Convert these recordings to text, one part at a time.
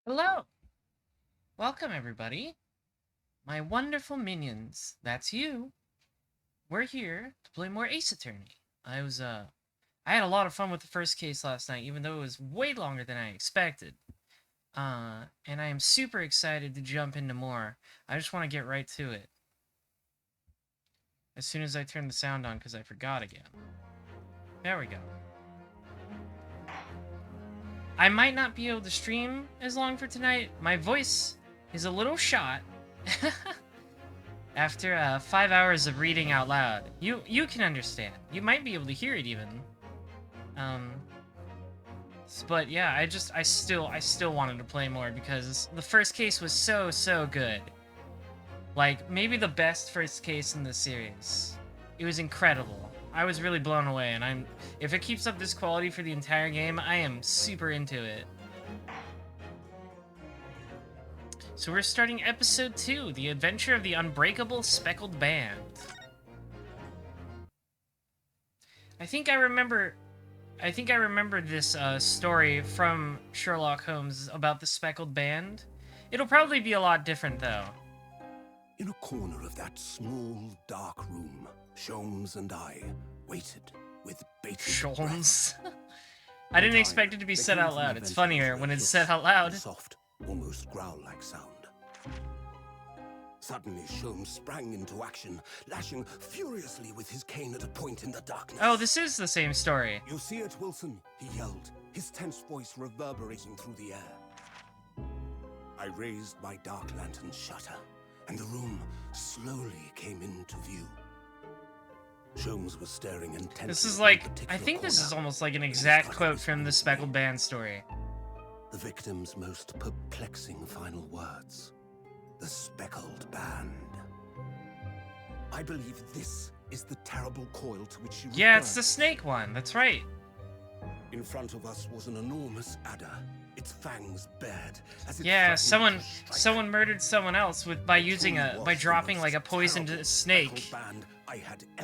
Hello! Welcome, everybody. My wonderful minions. That's you. We're here to play more Ace Attorney. I had a lot of fun with the first case last night, even though it was way longer than I expected. And I am super excited to jump into more. I just want to get right to it. As soon as I turn the sound on, because I forgot again. There we go. I might not be able to stream as long for tonight. My voice is a little shot. After 5 hours of reading out loud. You can understand. You might be able to hear it even. But yeah, I still wanted to play more because the first case was so good. Like, maybe the best first case in the series. It was incredible. I was really blown away, and if it keeps up this quality for the entire game, I am super into it. So we're starting episode 2, The Adventure of the Unbreakable Speckled Band. I think I remember this story from Sherlock Holmes about the Speckled Band. It'll probably be a lot different, though. In a corner of that small, dark room, Sholmes and I waited with bated Sholmes? I didn't expect it to be said out loud. It's funnier when it's said out loud. Soft, almost growl-like sound. Suddenly, Sholmes sprang into action, lashing furiously with his cane at a point in the darkness. Oh, this is the same story. You see it, Wilson? He yelled, his tense voice reverberating through the air. I raised my dark lantern's shutter, and the room slowly came into view. Sholmes was staring intently. This is like, I think this is almost like an exact quote from the Speckled Band story. The victim's most perplexing final words. The Speckled Band. I believe this is the terrible coil to which you referred. Yeah, it's the snake one. That's right. In front of us was an enormous adder, its fangs bared. Yeah, someone murdered someone else by dropping like a poisoned snake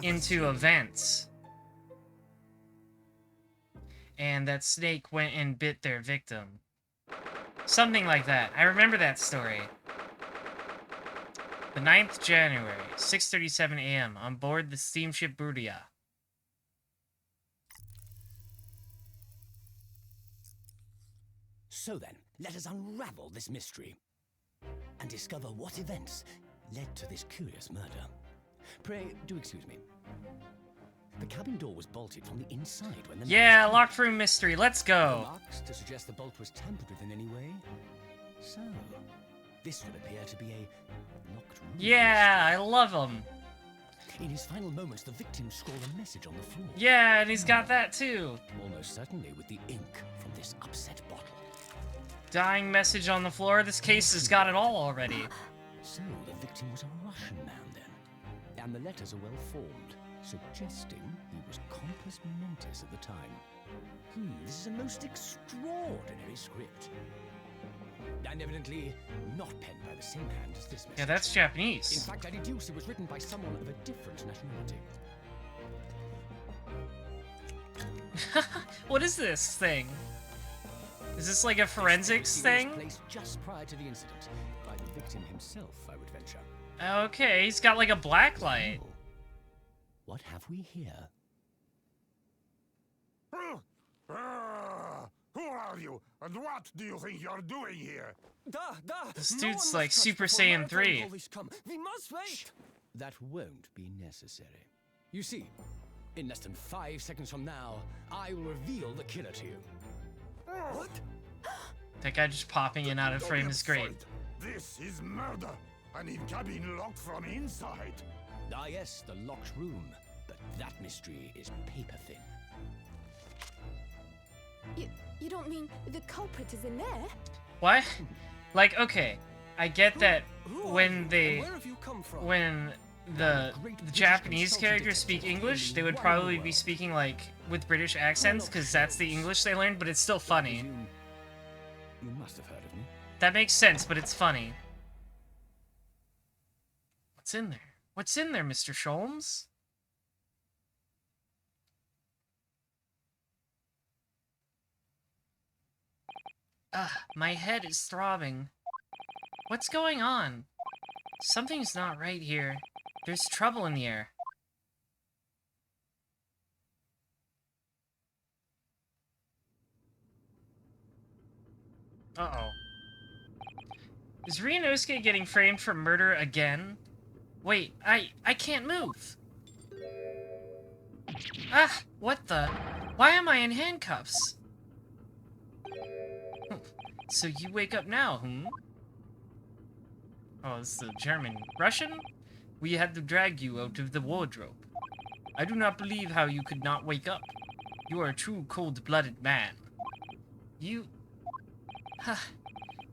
into a vent. And that snake went and bit their victim. Something like that. I remember that story. The 9th January, 6:37 a.m. on board the steamship Brudia. So then, let us unravel this mystery and discover what events led to this curious murder. Pray, do excuse me. The cabin door was bolted from the inside when the... Yeah, locked room mystery, let's go! Marks to suggest the bolt was tampered with in any way? So, this would appear to be a locked room. Yeah, I love him. In his final moments, the victim scrawled a message on the floor. Yeah, and he's got that too. Almost certainly with the ink from this upset bottle. Dying message on the floor. This case has got it all already. So the victim was a Russian man then, and the letters are well formed, suggesting he was compos mentis at the time. This is a most extraordinary script. And evidently not penned by the same hand as this message. Yeah, that's Japanese. In fact, I deduce it was written by someone of a different nationality. What is this thing? Is this like a forensics thing? Placed just prior to the incident by the victim himself, I would venture. Okay, he's got like a black light. Oh. What have we here? Who are you, and what do you think you're doing here? This dude's like Super Saiyan 3. We must wait. That won't be necessary. You see, in less than 5 seconds from now, I will reveal the killer to you. What? That guy just popping in out of frame is great. This is murder, and in cabin locked from inside. Ah yes, the locked room, but that mystery is paper thin. You don't mean the culprit is in there? What? Like, okay, I get that when the Japanese characters speak English, they would probably be speaking like with British accents because that's the English they learned, but it's still funny. You must have heard of me. That makes sense, but it's funny. What's in there? What's in there, Mr. Sholmes? Ugh, my head is throbbing. What's going on? Something's not right here. There's trouble in the air. Uh-oh. Is Ryunosuke getting framed for murder again? Wait, I can't move. Ah, what the? Why am I in handcuffs? So you wake up now, hmm? Oh, it's the German. Russian? We had to drag you out of the wardrobe. I do not believe how you could not wake up. You are a true cold-blooded man. You...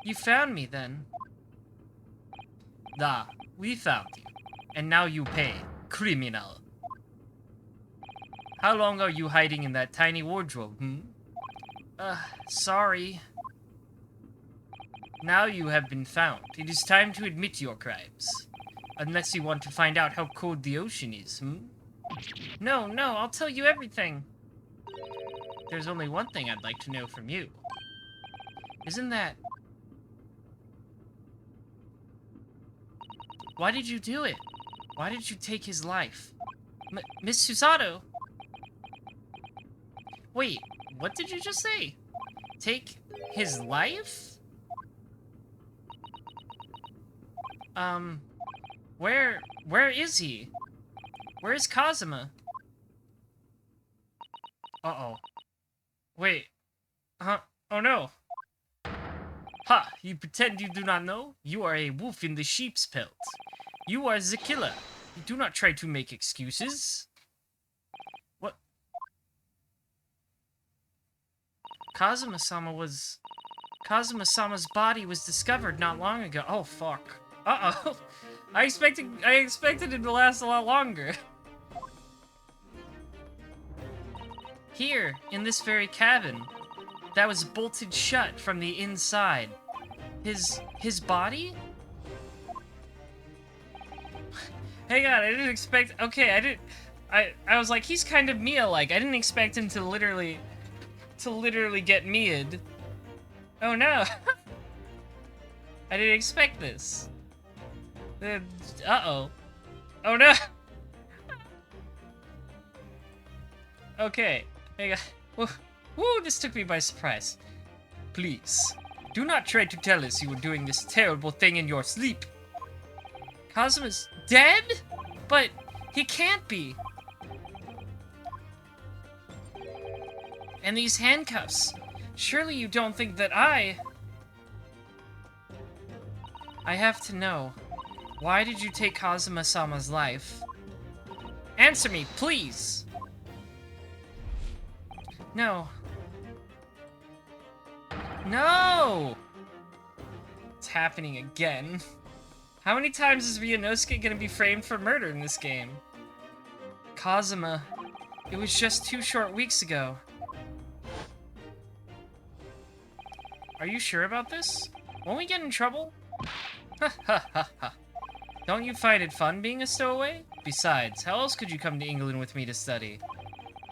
you found me then. Ah, we found you. And now you pay. Criminal. How long are you hiding in that tiny wardrobe, hmm? Sorry. Now you have been found. It is time to admit your crimes. Unless you want to find out how cold the ocean is, hmm? No, I'll tell you everything. There's only one thing I'd like to know from you. Isn't that... Why did you do it? Why did you take his life? Miss Susato? Wait, what did you just say? Take his life? Where is he? Where is Kazuma? Uh-oh. Wait. Huh? Oh no. Ha! You pretend you do not know? You are a wolf in the sheep's pelt. You are the killer. Do not try to make excuses. What? Kazuma-sama's body was discovered not long ago. Oh, fuck. Uh-oh. I expected it to last a lot longer. Here, in this very cabin, that was bolted shut from the inside. His body? Hang on, I didn't expect... Okay, I was like, he's kind of Mia-like. I didn't expect him to literally get Mia'd. Oh no. I didn't expect this. Uh-oh. Oh no. Okay. Hang on. Woo, this took me by surprise. Please, do not try to tell us you were doing this terrible thing in your sleep. Kazuma's dead? But he can't be. And these handcuffs. Surely you don't think that I have to know. Why did you take Kazuma-sama's life? Answer me, please! No. No! It's happening again. How many times is Ryunosuke gonna be framed for murder in this game? Kazuma. It was just 2 short weeks ago. Are you sure about this? Won't we get in trouble? Ha ha ha ha. Don't you find it fun being a stowaway? Besides, how else could you come to England with me to study?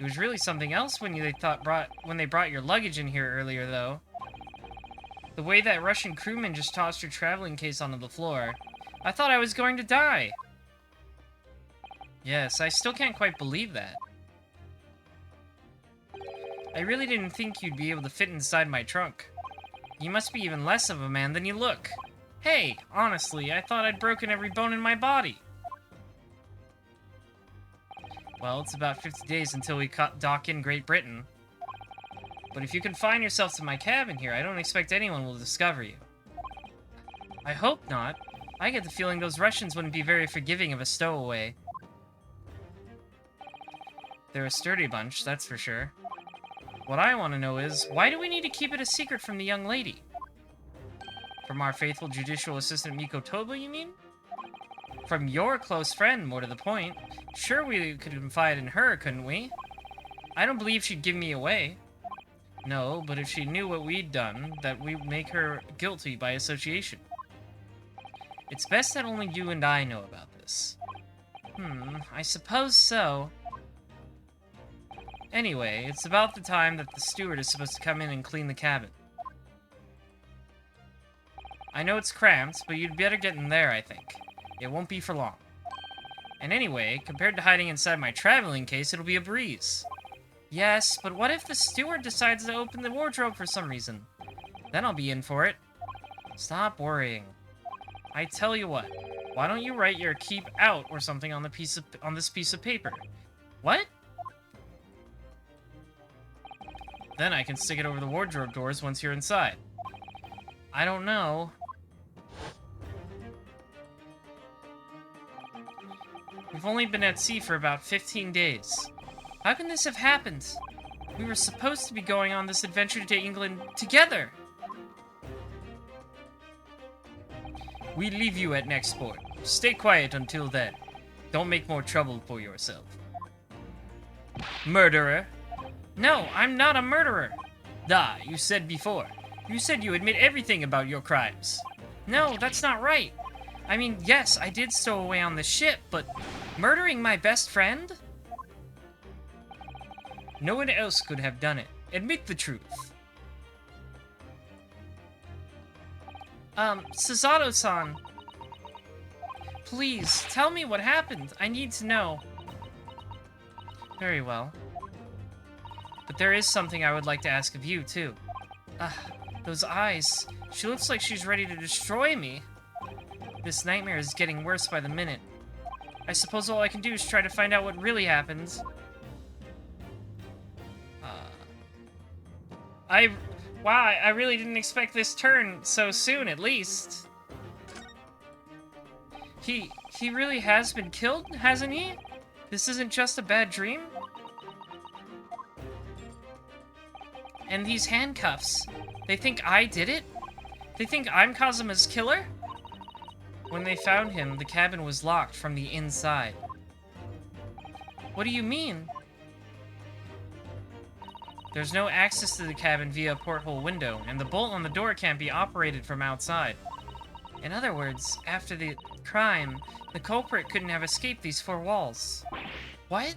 It was really something else when they brought your luggage in here earlier, though. The way that Russian crewman just tossed your traveling case onto the floor. I thought I was going to die. Yes, I still can't quite believe that. I really didn't think you'd be able to fit inside my trunk. You must be even less of a man than you look. Hey, honestly, I thought I'd broken every bone in my body. Well, it's about 50 days until we dock in Great Britain. But if you confine yourself to my cabin here, I don't expect anyone will discover you. I hope not. I get the feeling those Russians wouldn't be very forgiving of a stowaway. They're a sturdy bunch, that's for sure. What I want to know is, why do we need to keep it a secret from the young lady? From our faithful judicial assistant Miko Toba, you mean? From your close friend, more to the point. Sure, we could confide in her, couldn't we? I don't believe she'd give me away. No, but if she knew what we'd done, that we'd make her guilty by association. It's best that only you and I know about this. I suppose so. Anyway, it's about the time that the steward is supposed to come in and clean the cabin. I know it's cramped, but you'd better get in there, I think. It won't be for long. And anyway, compared to hiding inside my traveling case, it'll be a breeze. Yes, but what if the steward decides to open the wardrobe for some reason? Then I'll be in for it. Stop worrying. I tell you what, why don't you write your keep out or something on this piece of paper? What? Then I can stick it over the wardrobe doors once you're inside. I don't know. We've only been at sea for about 15 days. How can this have happened? We were supposed to be going on this adventure to England together. We leave you at next port. Stay quiet until then. Don't make more trouble for yourself. Murderer? No, I'm not a murderer. Ah, you said before. You said you admit everything about your crimes. No, that's not right. I mean, yes, I did stow away on the ship, but murdering my best friend? No one else could have done it. Admit the truth. Susato-san. Please, tell me what happened. I need to know. Very well. But there is something I would like to ask of you, too. Those eyes. She looks like she's ready to destroy me. This nightmare is getting worse by the minute. I suppose all I can do is try to find out what really happened. Wow, I really didn't expect this turn so soon, at least. He really has been killed, hasn't he? This isn't just a bad dream? And these handcuffs, they think I did it? They think I'm Kazuma's killer? When they found him, the cabin was locked from the inside. What do you mean? There's no access to the cabin via a porthole window, and the bolt on the door can't be operated from outside. In other words, after the crime, the culprit couldn't have escaped these four walls. What?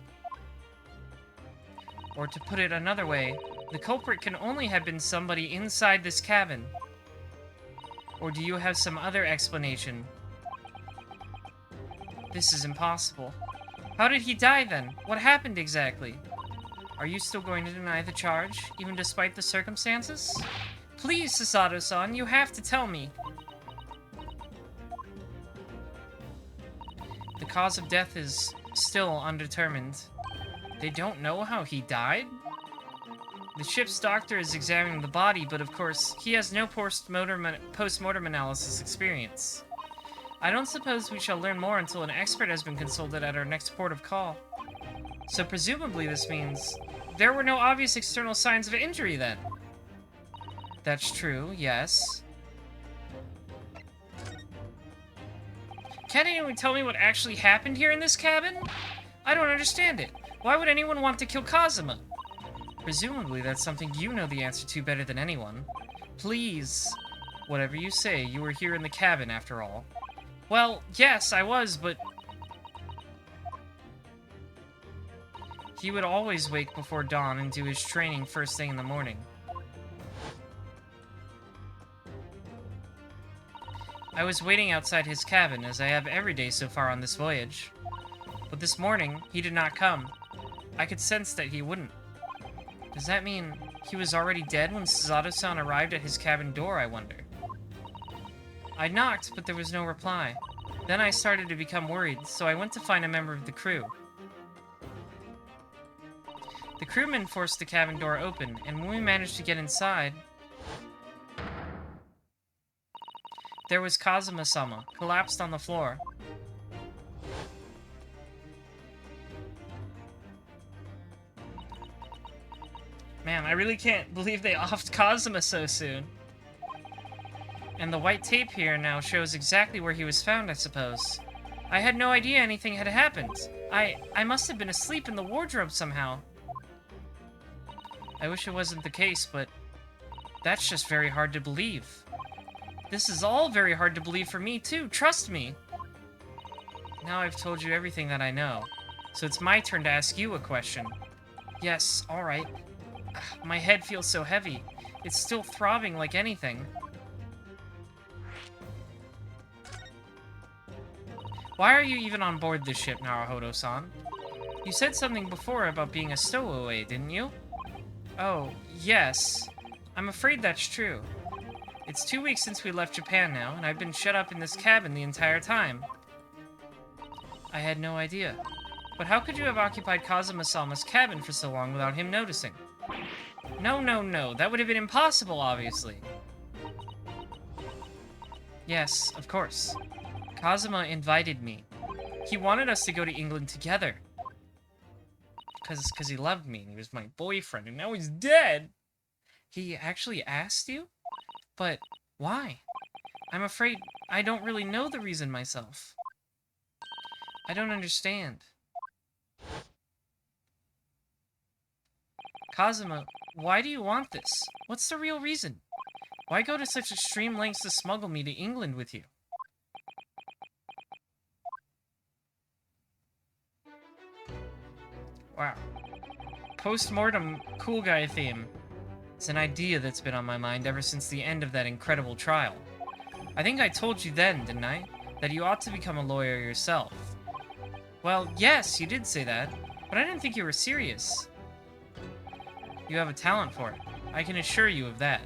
Or to put it another way, the culprit can only have been somebody inside this cabin. Or do you have some other explanation? This is impossible. How did he die then? What happened exactly? Are you still going to deny the charge, even despite the circumstances? Please, Susato-san, you have to tell me. The cause of death is still undetermined. They don't know how he died? The ship's doctor is examining the body, but of course, he has no post-mortem analysis experience. I don't suppose we shall learn more until an expert has been consulted at our next port of call. So presumably this means there were no obvious external signs of injury then. That's true, yes. Can anyone tell me what actually happened here in this cabin? I don't understand it. Why would anyone want to kill Kazuma? Presumably that's something you know the answer to better than anyone. Please. Whatever you say, you were here in the cabin after all. Well, yes, I was, but he would always wake before dawn and do his training first thing in the morning. I was waiting outside his cabin, as I have every day so far on this voyage. But this morning, he did not come. I could sense that he wouldn't. Does that mean he was already dead when Susato-san arrived at his cabin door, I wonder? I knocked, but there was no reply. Then I started to become worried, so I went to find a member of the crew. The crewman forced the cabin door open, and when we managed to get inside, there was Kazuma-sama, collapsed on the floor. Man, I really can't believe they offed Kazuma so soon. And the white tape here now shows exactly where he was found, I suppose. I had no idea anything had happened. I must have been asleep in the wardrobe somehow. I wish it wasn't the case, but that's just very hard to believe. This is all very hard to believe for me, too. Trust me. Now I've told you everything that I know, so it's my turn to ask you a question. Yes, all right. My head feels so heavy. It's still throbbing like anything. Why are you even on board this ship, Naruhodo-san? You said something before about being a stowaway, didn't you? Oh, yes. I'm afraid that's true. It's 2 weeks since we left Japan now, and I've been shut up in this cabin the entire time. I had no idea. But how could you have occupied Kazuma-sama's cabin for so long without him noticing? No, no, no. That would have been impossible, obviously. Yes, of course. Kazuma invited me. He wanted us to go to England together. Because he loved me, and he was my boyfriend, and now he's dead! He actually asked you? But why? I'm afraid I don't really know the reason myself. I don't understand. Kazuma, why do you want this? What's the real reason? Why go to such extreme lengths to smuggle me to England with you? Wow. Post-mortem cool guy theme. It's an idea that's been on my mind ever since the end of that incredible trial. I think I told you then, didn't I? That you ought to become a lawyer yourself. Well, yes, you did say that, but I didn't think you were serious. You have a talent for it. I can assure you of that.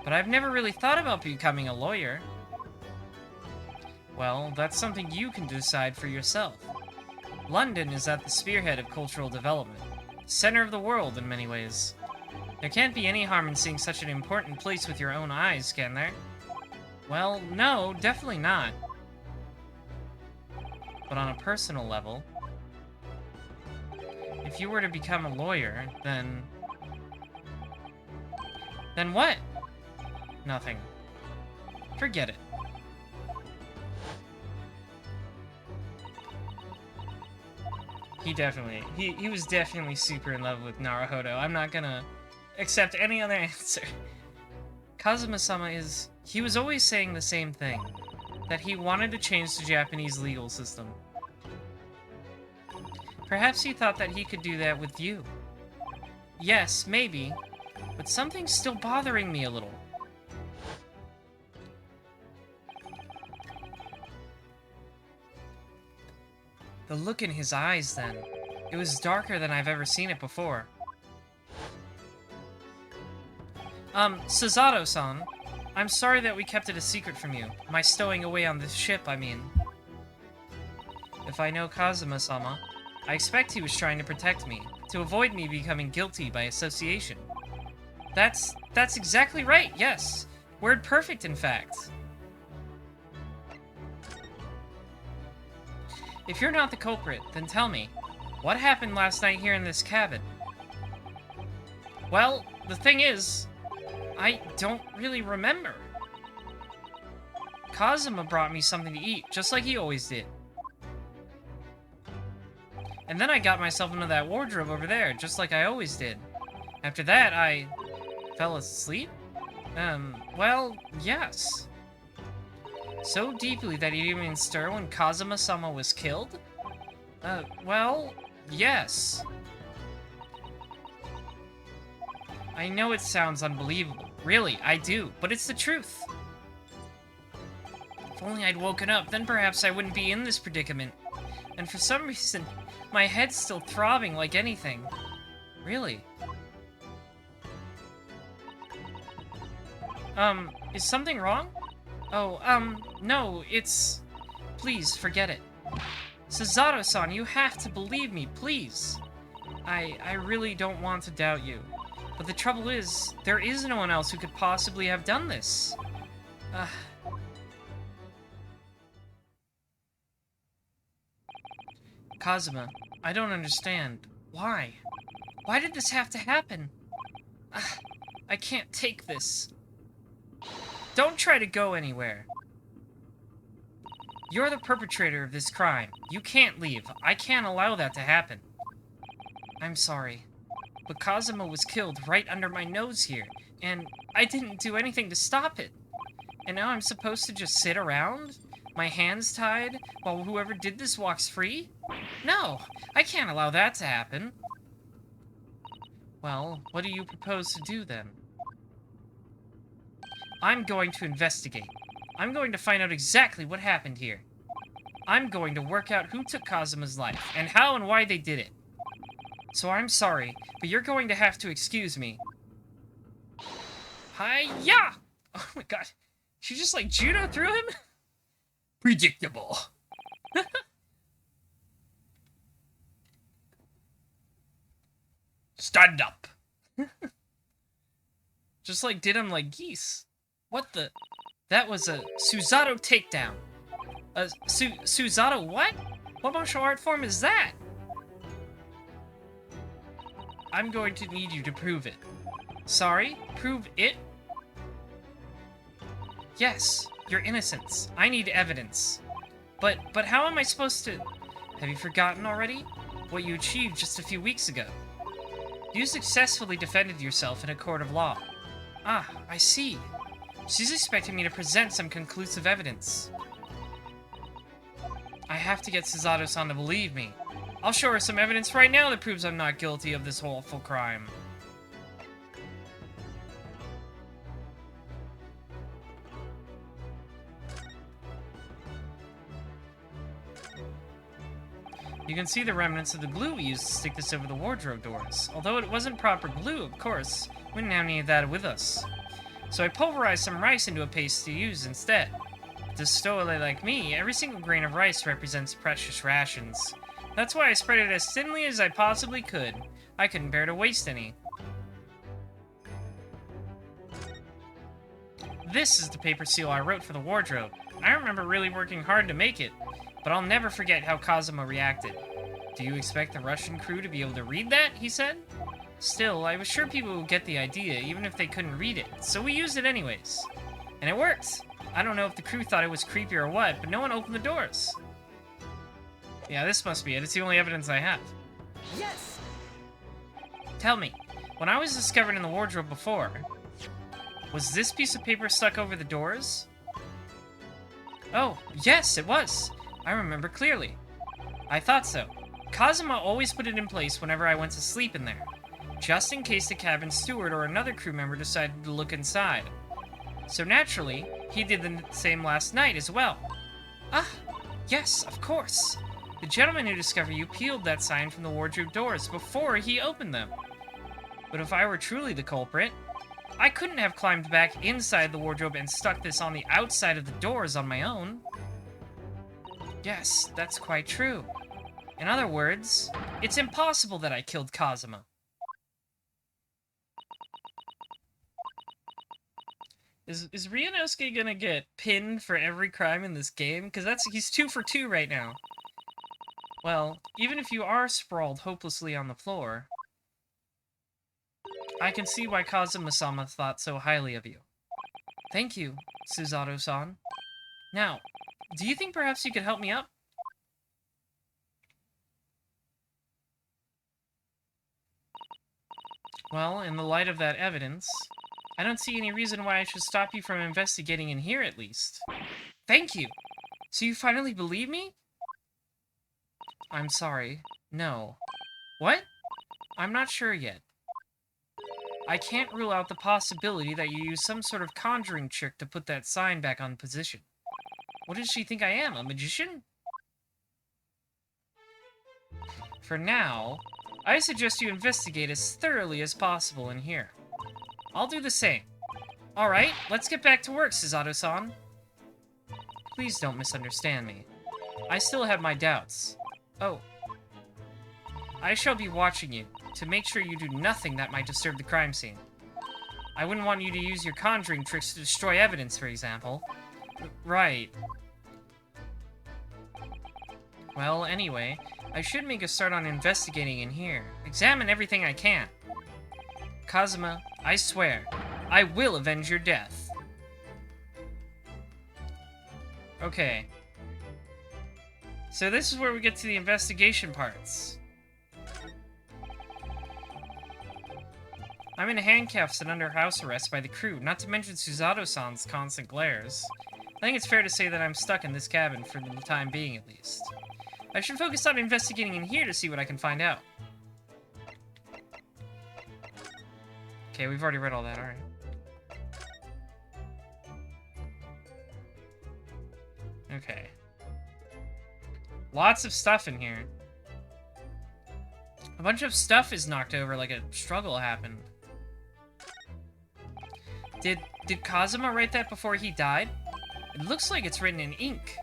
But I've never really thought about becoming a lawyer. Well, that's something you can decide for yourself. London is at the spearhead of cultural development, the center of the world in many ways. There can't be any harm in seeing such an important place with your own eyes, can there? Well, no, definitely not. But on a personal level, if you were to become a lawyer, then... Then what? Nothing. Forget it. He was definitely super in love with Naruhodo. I'm not gonna accept any other answer. Kazuma-sama he was always saying the same thing. That he wanted to change the Japanese legal system. Perhaps he thought that he could do that with you. Yes, maybe. But something's still bothering me a little. The look in his eyes, then. It was darker than I've ever seen it before. Suzato-san, I'm sorry that we kept it a secret from you. My stowing away on this ship, I mean. If I know Kazuma-sama, I expect he was trying to protect me, to avoid me becoming guilty by association. That's exactly right, yes. Word perfect, in fact. If you're not the culprit, then tell me, what happened last night here in this cabin? Well, the thing is, I don't really remember. Kazuma brought me something to eat, just like he always did. And then I got myself into that wardrobe over there, just like I always did. After that, I fell asleep? Well, yes. So deeply that he didn't even stir when Kazuma-sama was killed? Well, yes. I know it sounds unbelievable. Really, I do, but it's the truth. If only I'd woken up, then perhaps I wouldn't be in this predicament. And for some reason, my head's still throbbing like anything. Really. Is something wrong? Oh, no, it's... Please, forget it. Suzato-san, you have to believe me, please. I really don't want to doubt you. But the trouble is, there is no one else who could possibly have done this. Kazuma, I don't understand. Why? Why did this have to happen? I can't take this. Don't try to go anywhere. You're the perpetrator of this crime. You can't leave. I can't allow that to happen. I'm sorry, but Kazuma was killed right under my nose here, and I didn't do anything to stop it. And now I'm supposed to just sit around? My hands tied, while whoever did this walks free? No, I can't allow that to happen. Well, what do you propose to do then? I'm going to investigate. I'm going to find out exactly what happened here. I'm going to work out who took Kazuma's life, and how and why they did it. So I'm sorry, but you're going to have to excuse me. Hi-ya! Oh my god. She just like judo through him? Predictable. Stand up. Just like did him like geese. What the? That was a Suzato takedown. A Suzato what? What martial art form is that? I'm going to need you to prove it. Sorry? Prove it? Yes, your innocence. I need evidence. But how am I supposed to... Have you forgotten already? What you achieved just a few weeks ago. You successfully defended yourself in a court of law. Ah, I see. She's expecting me to present some conclusive evidence. I have to get Suzato-san to believe me. I'll show her some evidence right now that proves I'm not guilty of this awful crime. You can see the remnants of the glue we used to stick this over the wardrobe doors. Although it wasn't proper glue, of course, we didn't have any of that with us. So I pulverized some rice into a paste to use instead. To stowaway like me, every single grain of rice represents precious rations. That's why I spread it as thinly as I possibly could. I couldn't bear to waste any. This is the paper seal I wrote for the wardrobe. I remember really working hard to make it, but I'll never forget how Kazuma reacted. Do you expect the Russian crew to be able to read that? He said. Still, I was sure people would get the idea, even if they couldn't read it, so we used it anyways. And it worked! I don't know if the crew thought it was creepy or what, but no one opened the doors. Yeah, this must be it. It's the only evidence I have. Yes! Tell me, when I was discovered in the wardrobe before, was this piece of paper stuck over the doors? Oh, yes, it was. I remember clearly. I thought so. Kazuma always put it in place whenever I went to sleep in there, just in case the cabin steward or another crew member decided to look inside. So naturally, he did the same last night as well. Ah, yes, of course. The gentleman who discovered you peeled that sign from the wardrobe doors before he opened them. But if I were truly the culprit, I couldn't have climbed back inside the wardrobe and stuck this on the outside of the doors on my own. Yes, that's quite true. In other words, it's impossible that I killed Kazuma. Is Ryunosuke gonna get pinned for every crime in this game? Because he's 2 for 2 right now. Well, even if you are sprawled hopelessly on the floor, I can see why Kazuma-sama thought so highly of you. Thank you, Suzato-san. Now, do you think perhaps you could help me up? Well, in the light of that evidence, I don't see any reason why I should stop you from investigating in here, at least. Thank you! So you finally believe me? I'm sorry. No. What? I'm not sure yet. I can't rule out the possibility that you used some sort of conjuring trick to put that sign back on position. What does she think I am, a magician? For now, I suggest you investigate as thoroughly as possible in here. I'll do the same. Alright, let's get back to work, Suzato-san. Please don't misunderstand me. I still have my doubts. Oh. I shall be watching you, to make sure you do nothing that might disturb the crime scene. I wouldn't want you to use your conjuring tricks to destroy evidence, for example. Right. Well, anyway, I should make a start on investigating in here. Examine everything I can. Kazuma, I swear, I will avenge your death. Okay. So this is where we get to the investigation parts. I'm in handcuffs and under house arrest by the crew, not to mention Suzato-san's constant glares. I think it's fair to say that I'm stuck in this cabin for the time being, at least. I should focus on investigating in here to see what I can find out. Okay, we've already read all that, alright. Okay. Lots of stuff in here. A bunch of stuff is knocked over like a struggle happened. Did Kazuma write that before he died? It looks like it's written in ink.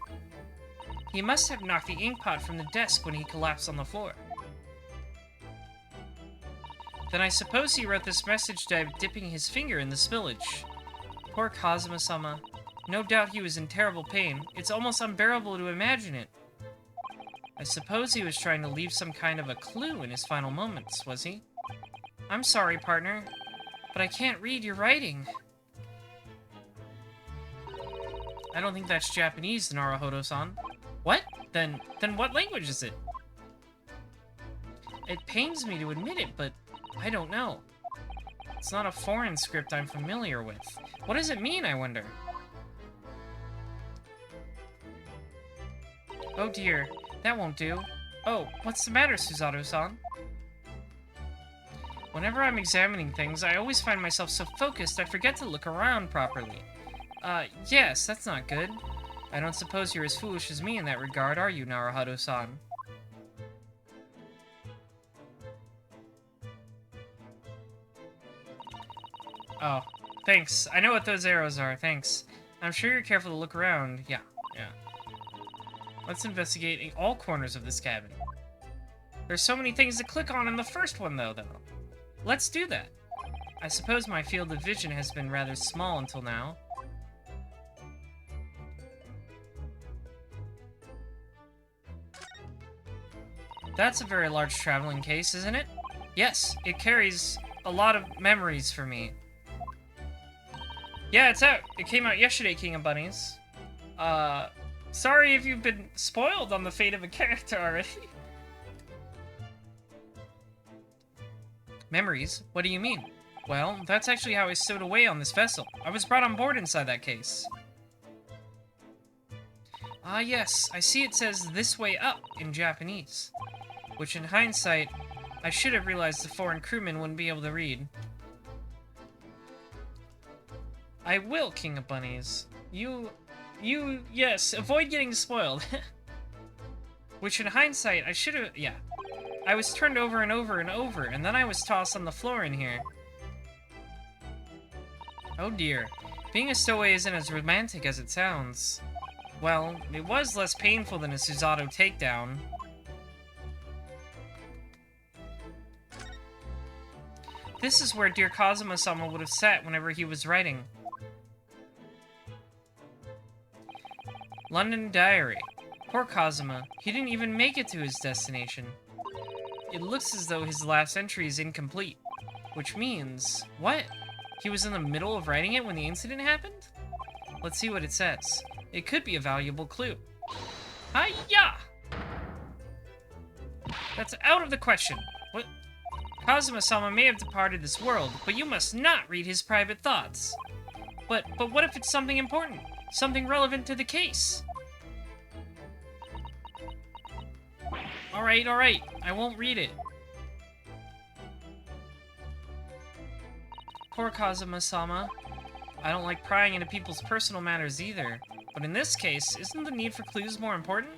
He must have knocked the ink pot from the desk when he collapsed on the floor. Then I suppose he wrote this message dipping his finger in the spillage. Poor Kazuma-sama. No doubt he was in terrible pain. It's almost unbearable to imagine it. I suppose he was trying to leave some kind of a clue in his final moments, was he? I'm sorry, partner, but I can't read your writing. I don't think that's Japanese, Naruhodo-san. What? Then what language is it? It pains me to admit it, but I don't know. It's not a foreign script I'm familiar with. What does it mean, I wonder? Oh dear, that won't do. Oh, what's the matter, Suzato-san? Whenever I'm examining things, I always find myself so focused I forget to look around properly. Yes, that's not good. I don't suppose you're as foolish as me in that regard, are you, Naruhodo-san? Oh, thanks. I know what those arrows are, thanks. I'm sure you're careful to look around. Yeah. Let's investigate all corners of this cabin. There's so many things to click on in the first one, though. Let's do that. I suppose my field of vision has been rather small until now. That's a very large traveling case, isn't it? Yes, it carries a lot of memories for me. Yeah, it's out. It came out yesterday, King of Bunnies. Sorry if you've been spoiled on the fate of a character already. Memories? What do you mean? Well, that's actually how I stowed away on this vessel. I was brought on board inside that case. Ah, yes. I see it says "this way up" in Japanese. Which, in hindsight, I should have realized the foreign crewmen wouldn't be able to read. I will, King of Bunnies. Yes, avoid getting spoiled. Which, in hindsight, I should have... Yeah. I was turned over and over and over, and then I was tossed on the floor in here. Oh dear. Being a stowaway isn't as romantic as it sounds. Well, it was less painful than a Suzato takedown. This is where dear Kazuma-sama would have sat whenever he was writing. London Diary. Poor Kazuma. He didn't even make it to his destination. It looks as though his last entry is incomplete. Which means... What? He was in the middle of writing it when the incident happened? Let's see what it says. It could be a valuable clue. Hi-ya! That's out of the question. What? Kazuma-sama may have departed this world, but you must not read his private thoughts. But what if it's something important? Something relevant to the case? Alright. I won't read it. Poor Kazuma-sama. I don't like prying into people's personal matters either. But in this case, isn't the need for clues more important?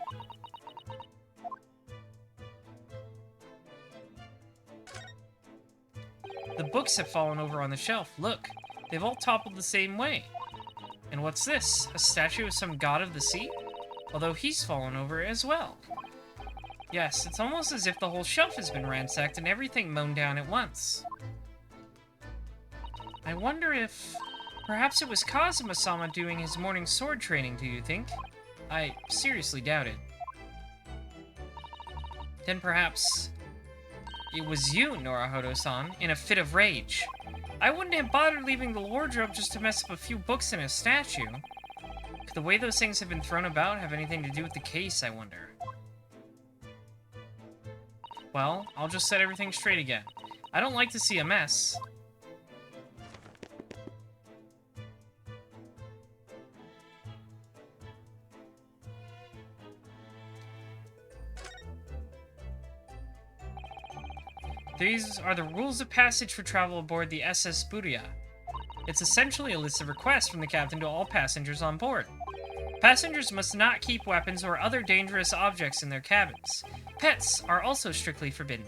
The books have fallen over on the shelf. Look, they've all toppled the same way. And what's this? A statue of some god of the sea? Although he's fallen over as well. Yes, it's almost as if the whole shelf has been ransacked and everything mown down at once. I wonder if... Perhaps it was Kazuma-sama doing his morning sword training, do you think? I seriously doubt it. Then perhaps... It was you, Naruhodo-san, in a fit of rage. I wouldn't have bothered leaving the wardrobe just to mess up a few books and a statue. Could the way those things have been thrown about have anything to do with the case, I wonder? Well, I'll just set everything straight again. I don't like to see a mess. These are the rules of passage for travel aboard the SS Buria. It's essentially a list of requests from the captain to all passengers on board. Passengers must not keep weapons or other dangerous objects in their cabins. Pets are also strictly forbidden.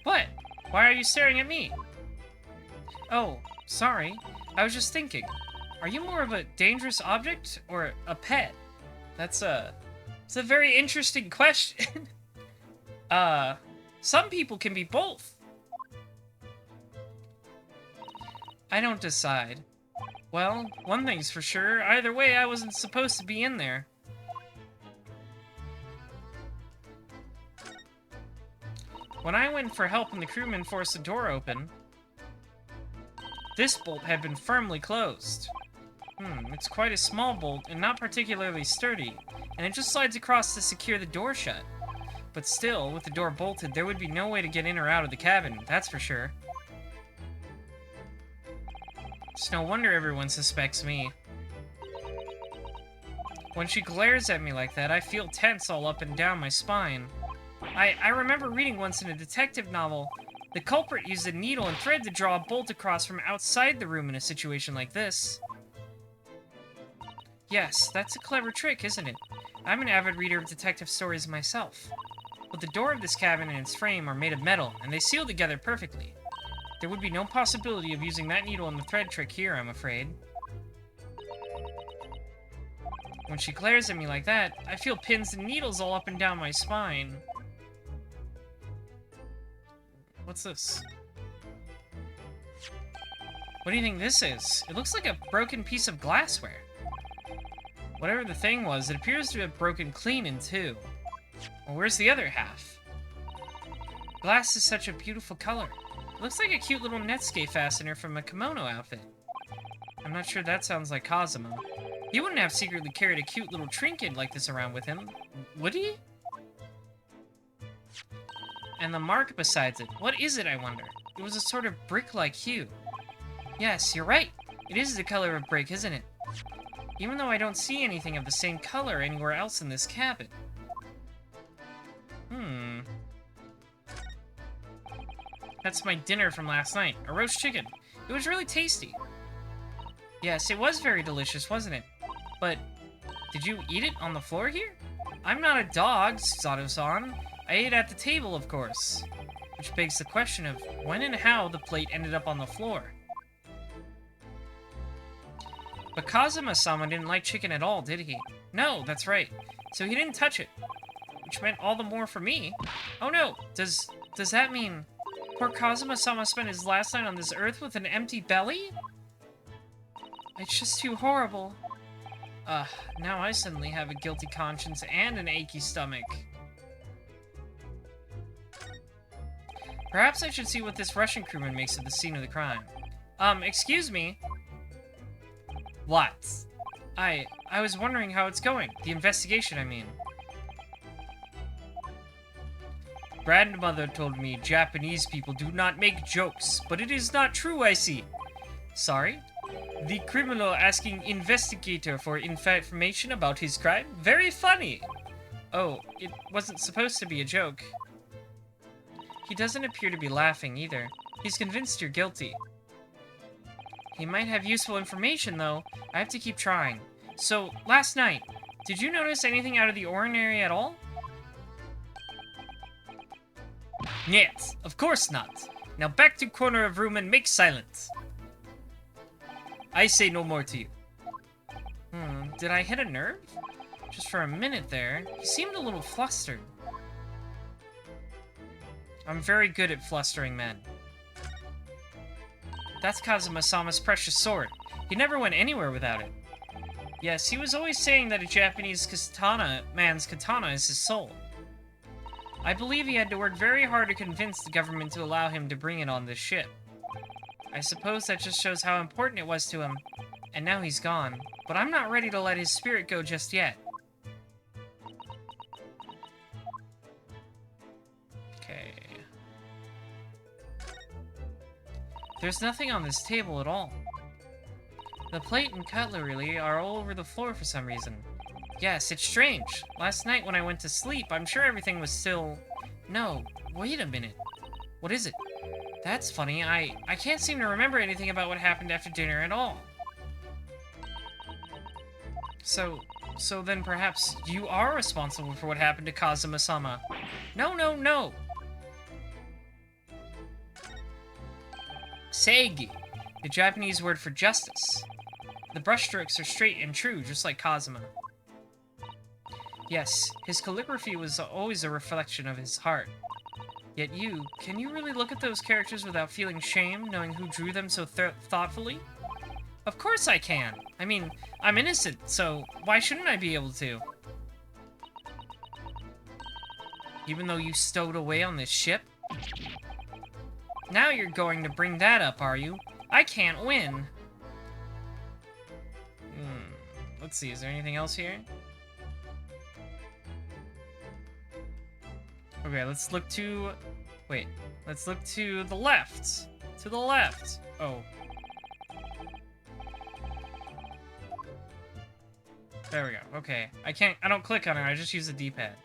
What? Why are you staring at me? Oh, sorry. I was just thinking. Are you more of a dangerous object or a pet? It's a very interesting question. Some people can be both. I don't decide. Well, one thing's for sure. Either way, I wasn't supposed to be in there. When I went for help and the crewman forced the door open, this bolt had been firmly closed. It's quite a small bolt and not particularly sturdy, and it just slides across to secure the door shut. But still, with the door bolted, there would be no way to get in or out of the cabin, that's for sure. It's no wonder everyone suspects me. When she glares at me like that, I feel tense all up and down my spine. I remember reading once in a detective novel, the culprit used a needle and thread to draw a bolt across from outside the room in a situation like this. Yes, that's a clever trick, isn't it? I'm an avid reader of detective stories myself. But the door of this cabin and its frame are made of metal, and they seal together perfectly. There would be no possibility of using that needle and the thread trick here, I'm afraid. When she glares at me like that, I feel pins and needles all up and down my spine. What's this? What do you think this is? It looks like a broken piece of glassware. Whatever the thing was, it appears to have broken clean in two. Well, where's the other half? Glass is such a beautiful color. It looks like a cute little Netscape fastener from a kimono outfit. I'm not sure that sounds like Kazuma. He wouldn't have secretly carried a cute little trinket like this around with him, would he? And the mark besides it, what is it, I wonder? It was a sort of brick-like hue. Yes, you're right. It is the color of brick, isn't it? Even though I don't see anything of the same color anywhere else in this cabin. That's my dinner from last night. A roast chicken. It was really tasty. Yes, it was very delicious, wasn't it? But, did you eat it on the floor here? I'm not a dog, Sato-san. I ate at the table, of course. Which begs the question of when and how the plate ended up on the floor. But Kazuma-sama didn't like chicken at all, did he? No, that's right. So he didn't touch it. Which meant all the more for me. Oh no, does that mean poor Kazuma-sama spent his last night on this earth with an empty belly? It's just too horrible. Now I suddenly have a guilty conscience and an achy stomach. Perhaps I should see what this Russian crewman makes of the scene of the crime. Excuse me? What? I was wondering how it's going. The investigation, I mean. Grandmother told me Japanese people do not make jokes, but it is not true, I see. Sorry? The criminal asking investigator for information about his crime? Very funny! Oh, it wasn't supposed to be a joke. He doesn't appear to be laughing, either. He's convinced you're guilty. He might have useful information, though. I have to keep trying. So, last night, did you notice anything out of the ordinary at all? Нет, of course not. Now back to corner of room and make silence. I say no more to you. Did I hit a nerve? Just for a minute there, he seemed a little flustered. I'm very good at flustering men. That's Kazuma-sama's precious sword. He never went anywhere without it. Yes, he was always saying that a Japanese man's katana is his soul. I believe he had to work very hard to convince the government to allow him to bring it on this ship. I suppose that just shows how important it was to him. And now he's gone. But I'm not ready to let his spirit go just yet. Okay. There's nothing on this table at all. The plate and cutlery are all over the floor for some reason. Yes, it's strange. Last night when I went to sleep, I'm sure everything was still... No, wait a minute. What is it? That's funny. I can't seem to remember anything about what happened after dinner at all. So then perhaps you are responsible for what happened to Kazuma-sama. No, no, no! Seigi, the Japanese word for justice. The brushstrokes are straight and true, just like Kazuma. Yes, his calligraphy was always a reflection of his heart. Yet you, can you really look at those characters without feeling shame, knowing who drew them so thoughtfully? Of course I can. I mean, I'm innocent, so why shouldn't I be able to? Even though you stowed away on this ship? Now you're going to bring that up, are you? I can't win. Let's see, is there anything else here? Okay, let's look to... Wait, let's look to the left. To the left. Oh. There we go. Okay. I don't click on it, I just use the D-pad.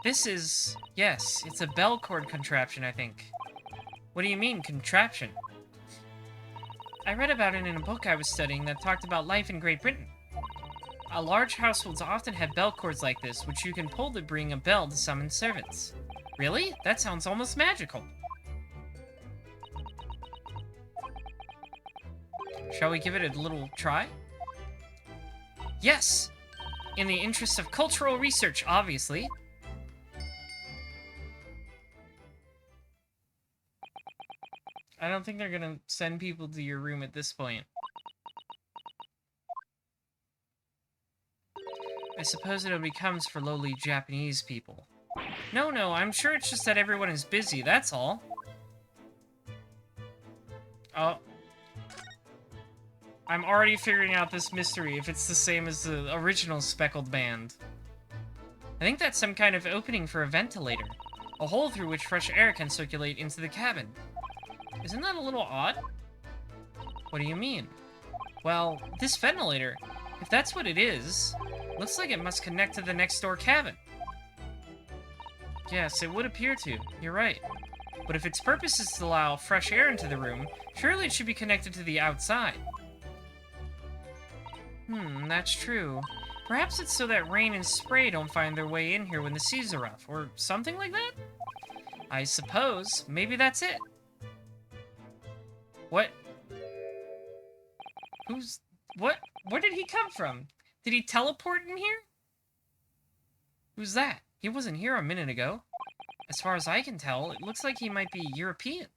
This is... Yes, it's a bell cord contraption, I think. What do you mean, contraption? I read about it in a book I was studying that talked about life in Great Britain. Large households often have bell cords like this, which you can pull to bring a bell to summon servants. Really? That sounds almost magical. Shall we give it a little try? Yes! In the interest of cultural research, obviously. I don't think they're gonna send people to your room at this point. I suppose it only comes for lowly Japanese people. No, I'm sure it's just that everyone is busy, that's all. Oh. I'm already figuring out this mystery, if it's the same as the original Speckled Band. I think that's some kind of opening for a ventilator. A hole through which fresh air can circulate into the cabin. Isn't that a little odd? What do you mean? Well, this ventilator, if that's what it is, looks like it must connect to the next door cabin. Yes, it would appear to. You're right. But if its purpose is to allow fresh air into the room, surely it should be connected to the outside. That's true. Perhaps it's so that rain and spray don't find their way in here when the seas are rough, or something like that? I suppose. Maybe that's it. What? What? Where did he come from? Did he teleport in here? Who's that? He wasn't here a minute ago. As far as I can tell, it looks like he might be European.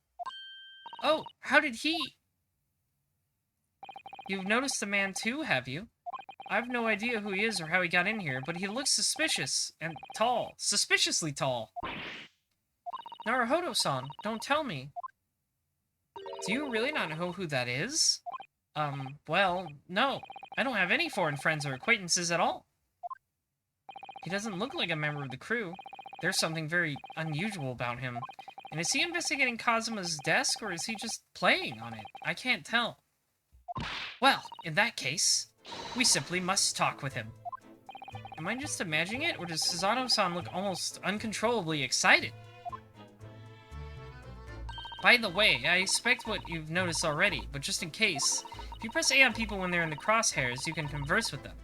Oh, how did he... You've noticed the man too, have you? I've no idea who he is or how he got in here, but he looks suspicious and tall. Suspiciously tall. Naruhodo-san, don't tell me. Do you really not know who that is? Well, no. I don't have any foreign friends or acquaintances at all. He doesn't look like a member of the crew. There's something very unusual about him. And is he investigating Kazuma's desk, or is he just playing on it? I can't tell. Well, in that case, we simply must talk with him. Am I just imagining it, or does Susanoo-san look almost uncontrollably excited? By the way, I expect what you've noticed already, but just in case, if you press A on people when they're in the crosshairs, you can converse with them.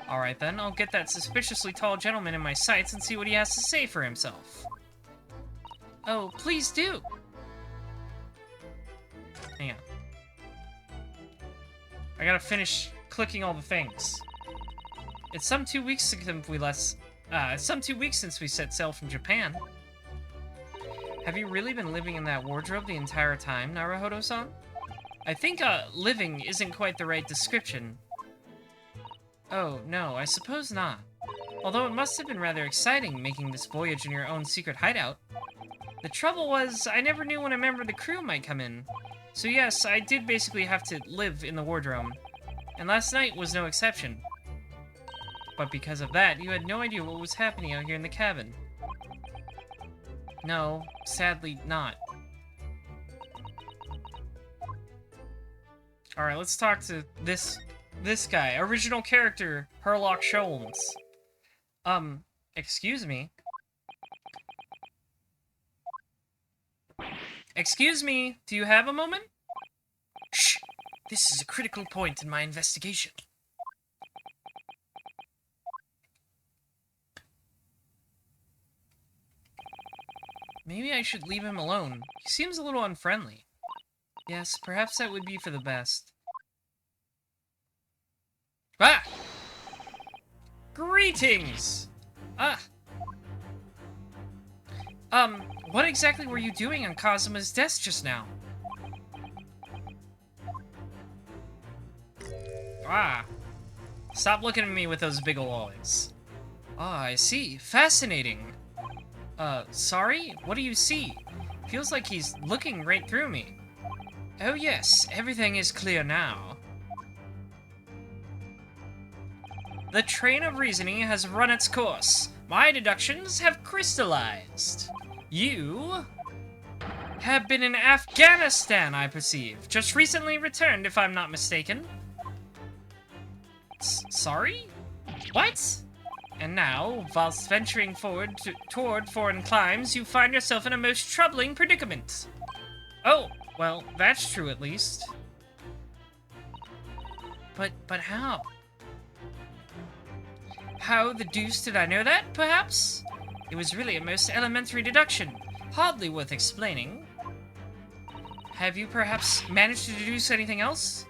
Alright then, I'll get that suspiciously tall gentleman in my sights and see what he has to say for himself. Oh, please do! Hang on. I gotta finish clicking all the things. It's some 2 weeks since we set sail from Japan. Have you really been living in that wardrobe the entire time, Naruhodo-san? I think, living isn't quite the right description. Oh, no, I suppose not. Although it must have been rather exciting making this voyage in your own secret hideout. The trouble was, I never knew when a member of the crew might come in. So yes, I did basically have to live in the wardrobe. And last night was no exception. But because of that, you had no idea what was happening out here in the cabin. No, sadly not. Alright, let's talk to this guy. Original character, Herlock Sholmes. Excuse me. Excuse me, do you have a moment? Shh! This is a critical point in my investigation. Maybe I should leave him alone. He seems a little unfriendly. Yes, perhaps that would be for the best. Ah! Greetings! Ah! What exactly were you doing on Kazuma's desk just now? Ah. Stop looking at me with those big ol' eyes. Ah, I see. Fascinating. Sorry? What do you see? Feels like he's looking right through me. Oh yes, everything is clear now. The train of reasoning has run its course. My deductions have crystallized. You have been in Afghanistan, I perceive. Just recently returned, if I'm not mistaken. Sorry? What? And now, whilst venturing forward toward foreign climes, you find yourself in a most troubling predicament. Oh, well, that's true at least. But how? How the deuce did I know that, perhaps? It was really a most elementary deduction, hardly worth explaining. Have you perhaps managed to deduce anything else?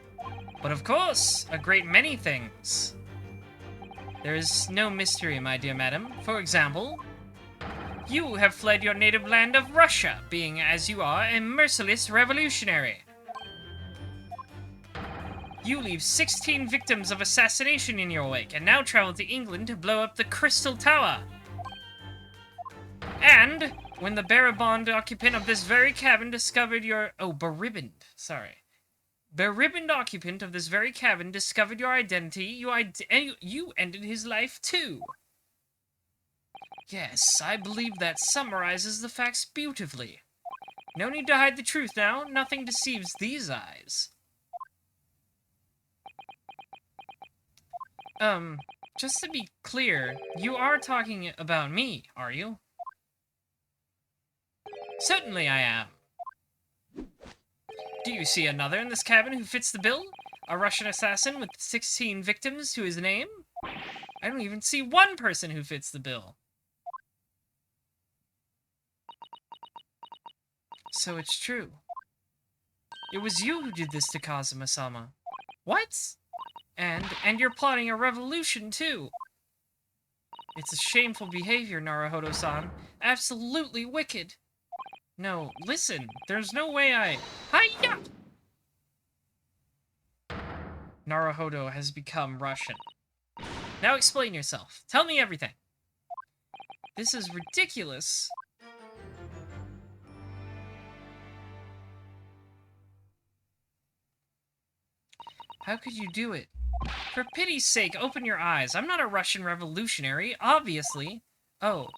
But of course, a great many things. There is no mystery, my dear madam. For example, you have fled your native land of Russia, being, as you are, a merciless revolutionary. You leave 16 victims of assassination in your wake, and now travel to England to blow up the Crystal Tower. And, when the Barabond occupant of this very cabin discovered your... Oh, Beribboned. Sorry. Beribboned occupant of this very cabin discovered your identity, you ended his life too. Yes, I believe that summarizes the facts beautifully. No need to hide the truth now, nothing deceives these eyes. Just to be clear, you are talking about me, are you? Certainly I am. Do you see another in this cabin who fits the bill? A Russian assassin with 16 victims to his name? I don't even see one person who fits the bill. So it's true. It was you who did this to Kazuma-sama. What? And you're plotting a revolution, too. It's a shameful behavior, Naruhodo-san. Absolutely wicked. No, listen. There's no way I... Hi-ya! Naruhodo has become Russian. Now explain yourself. Tell me everything. This is ridiculous. How could you do it? For pity's sake, open your eyes. I'm not a Russian revolutionary, obviously. Oh,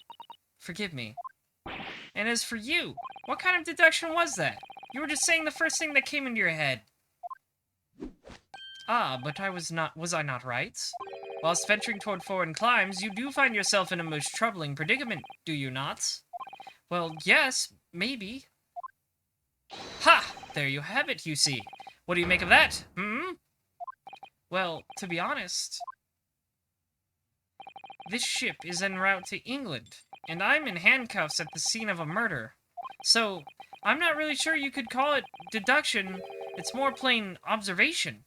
forgive me. And as for you, what kind of deduction was that? You were just saying the first thing that came into your head. Ah, but was I not right? Whilst venturing toward foreign climes, you do find yourself in a most troubling predicament, do you not? Well, yes, maybe. Ha! There you have it, you see. What do you make of that, hmm? Well, to be honest, this ship is en route to England, and I'm in handcuffs at the scene of a murder. So, I'm not really sure you could call it deduction. It's more plain observation.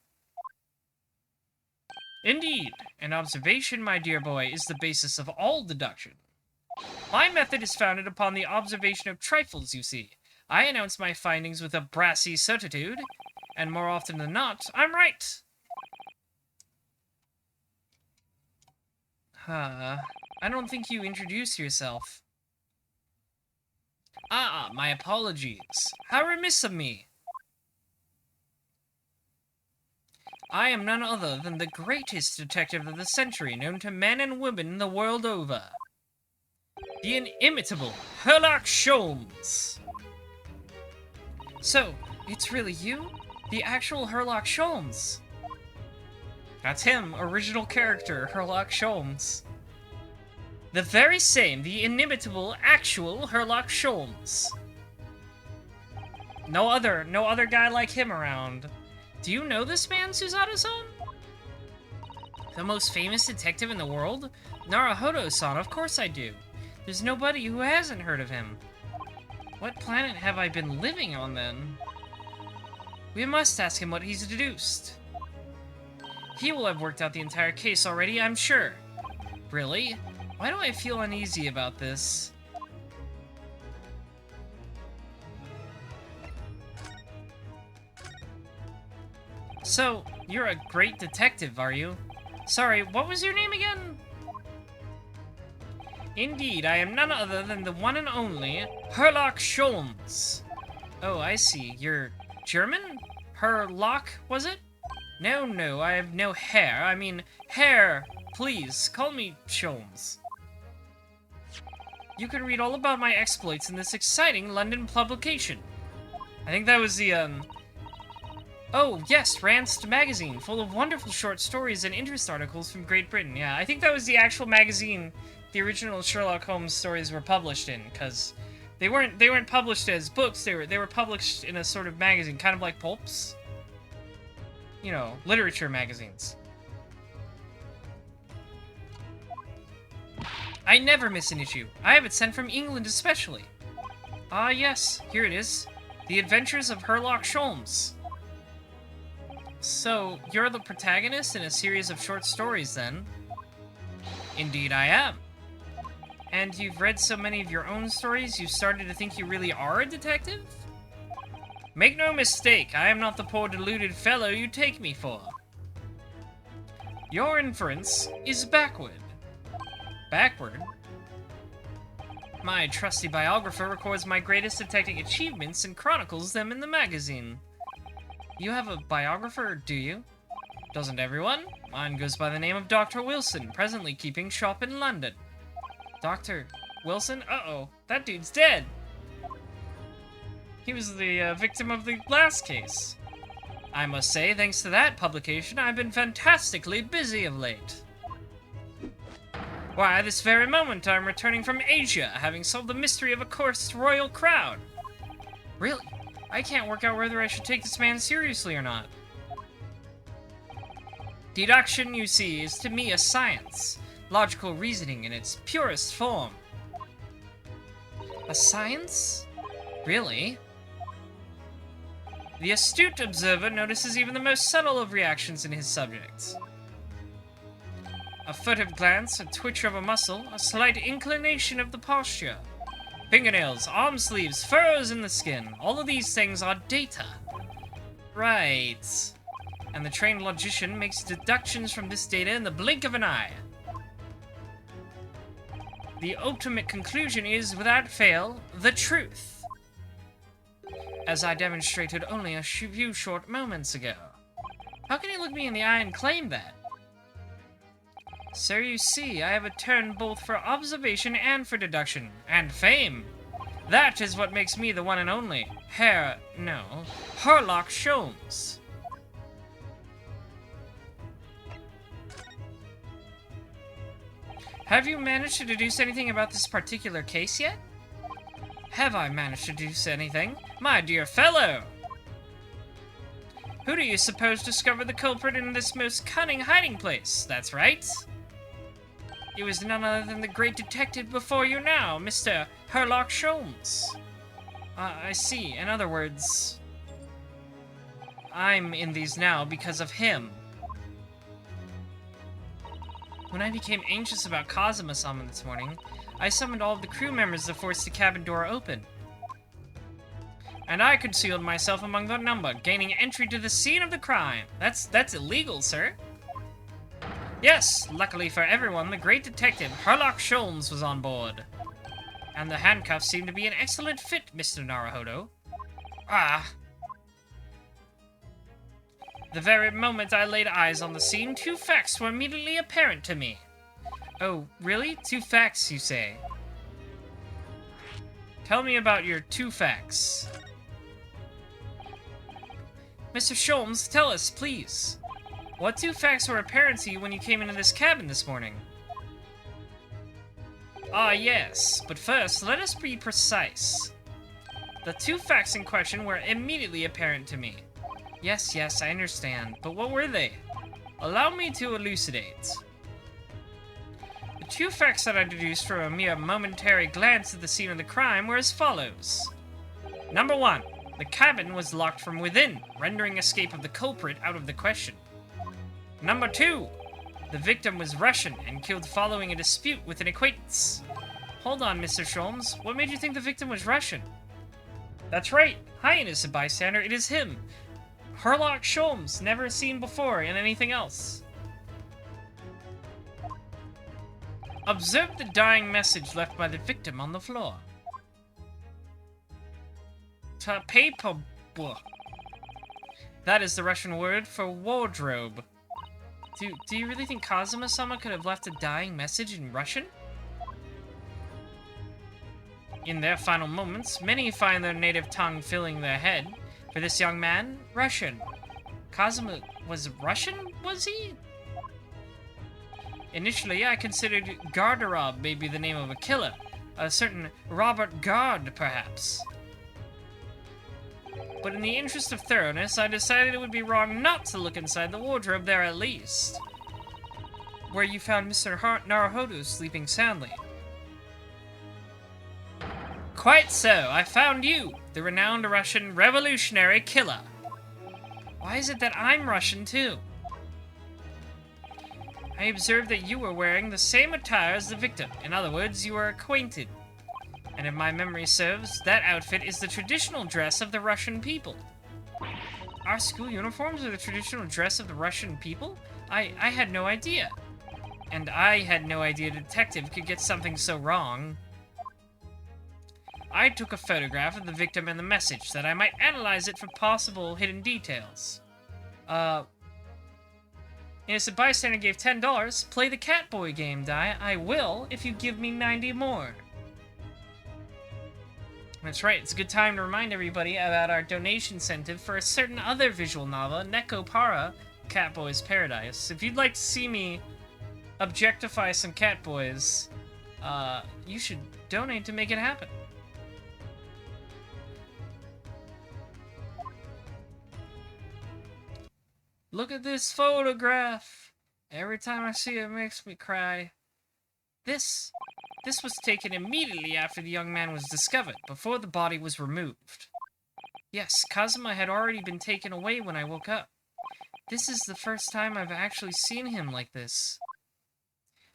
Indeed, an observation, my dear boy, is the basis of all deduction. My method is founded upon the observation of trifles, you see. I announce my findings with a brassy certitude, and more often than not, I'm right. I don't think you introduced yourself. Ah, my apologies. How remiss of me. I am none other than the greatest detective of the century, known to men and women the world over. The inimitable Sherlock Holmes. So, it's really you? The actual Sherlock Holmes? That's him, original character, Sherlock Holmes. The very same, the inimitable, actual Sherlock Holmes. No other guy like him around. Do you know this man, Susato-san? The most famous detective in the world? Naruhodo-san, of course I do. There's nobody who hasn't heard of him. What planet have I been living on, then? We must ask him what he's deduced. He will have worked out the entire case already, I'm sure. Really? Why do I feel uneasy about this? So, you're a great detective, are you? Sorry, what was your name again? Indeed, I am none other than the one and only Herlock Sholmes. Oh, I see. You're German? Herlock, was it? No, I have no hair. I mean, hair. Please, call me Sholmes. You can read all about my exploits in this exciting London publication. I think that was the, Oh, yes, Ranced magazine, full of wonderful short stories and interest articles from Great Britain. Yeah, I think that was the actual magazine the original Sherlock Holmes stories were published in, because they weren't published as books, they were published in a sort of magazine, kind of like pulps. You know, literature magazines. I never miss an issue. I have it sent from England especially. Ah, yes, here it is. The Adventures of Herlock Sholmes. So, you're the protagonist in a series of short stories, then? Indeed I am. And you've read so many of your own stories, you've started to think you really are a detective? Make no mistake, I am not the poor deluded fellow you take me for. Your inference is backward. Backward? My trusty biographer records my greatest detective achievements and chronicles them in the magazine. You have a biographer, do you? Doesn't everyone? Mine goes by the name of Dr. Wilson, presently keeping shop in London. Dr. Wilson? Uh-oh, that dude's dead! He was the victim of the last case. I must say, thanks to that publication, I've been fantastically busy of late. Why, this very moment I'm returning from Asia, having solved the mystery of a cursed royal crown. Really? I can't work out whether I should take this man seriously or not. Deduction, you see, is to me a science. Logical reasoning in its purest form. A science? Really? The astute observer notices even the most subtle of reactions in his subjects. A furtive glance, a twitch of a muscle, a slight inclination of the posture. Fingernails, arm sleeves, furrows in the skin. All of these things are data. Right. And the trained logician makes deductions from this data in the blink of an eye. The ultimate conclusion is, without fail, the truth. As I demonstrated only a few short moments ago. How can you look me in the eye and claim that? So you see, I have a turn both for observation and for deduction, and fame. That is what makes me the one and only Herlock Sholmes. Have you managed to deduce anything about this particular case yet? Have I managed to deduce anything? My dear fellow! Who do you suppose discovered the culprit in this most cunning hiding place? That's right. It was none other than the great detective before you now, Mr. Herlock Sholmes. I see. In other words, I'm in these now because of him. When I became anxious about Kazuma-sama this morning, I summoned all of the crew members to force the cabin door open. And I concealed myself among the number, gaining entry to the scene of the crime. That's illegal, sir. Yes, luckily for everyone, the great detective Herlock Sholmes was on board. And the handcuffs seem to be an excellent fit, Mr. Naruhodo. Ah. The very moment I laid eyes on the scene, two facts were immediately apparent to me. Oh, really? Two facts, you say? Tell me about your two facts. Mr. Sholmes, tell us, please. What two facts were apparent to you when you came into this cabin this morning? Ah, yes, but first, let us be precise. The two facts in question were immediately apparent to me. Yes, I understand, but what were they? Allow me to elucidate. The two facts that I deduced from a mere momentary glance at the scene of the crime were as follows. Number 1. The cabin was locked from within, rendering escape of the culprit out of the question. Number 2. The victim was Russian and killed following a dispute with an acquaintance. Hold on, Mr. Sholmes. What made you think the victim was Russian? That's right. Hi, innocent bystander. It is him. Herlock Sholmes, never seen before in anything else. Observe the dying message left by the victim on the floor. Paper. That is the Russian word for wardrobe. Do you really think Kazuma-sama could have left a dying message in Russian? In their final moments, many find their native tongue filling their head. For this young man, Russian. Kazuma was Russian, was he? Initially, I considered Garderob may be the name of a killer. A certain Robert Gard, perhaps. But in the interest of thoroughness, I decided it would be wrong not to look inside the wardrobe there at least. Where you found Mr. Naruhodo sleeping soundly. Quite so, I found you, the renowned Russian revolutionary killer. Why is it that I'm Russian too? I observed that you were wearing the same attire as the victim. In other words, you were acquainted. And if my memory serves, that outfit is the traditional dress of the Russian people. Our school uniforms are the traditional dress of the Russian people? I had no idea. And I had no idea a detective could get something so wrong. I took a photograph of the victim and the message, that I might analyze it for possible hidden details. Innocent bystander gave $10. Play the Catboy game, Dai. I will, if you give me 90 more. That's right, it's a good time to remind everybody about our donation incentive for a certain other visual novel, Neko Para, Catboy's Paradise. If you'd like to see me objectify some catboys, you should donate to make it happen. Look at this photograph! Every time I see it, it makes me cry. This was taken immediately after the young man was discovered, before the body was removed. Yes, Kazuma had already been taken away when I woke up. This is the first time I've actually seen him like this.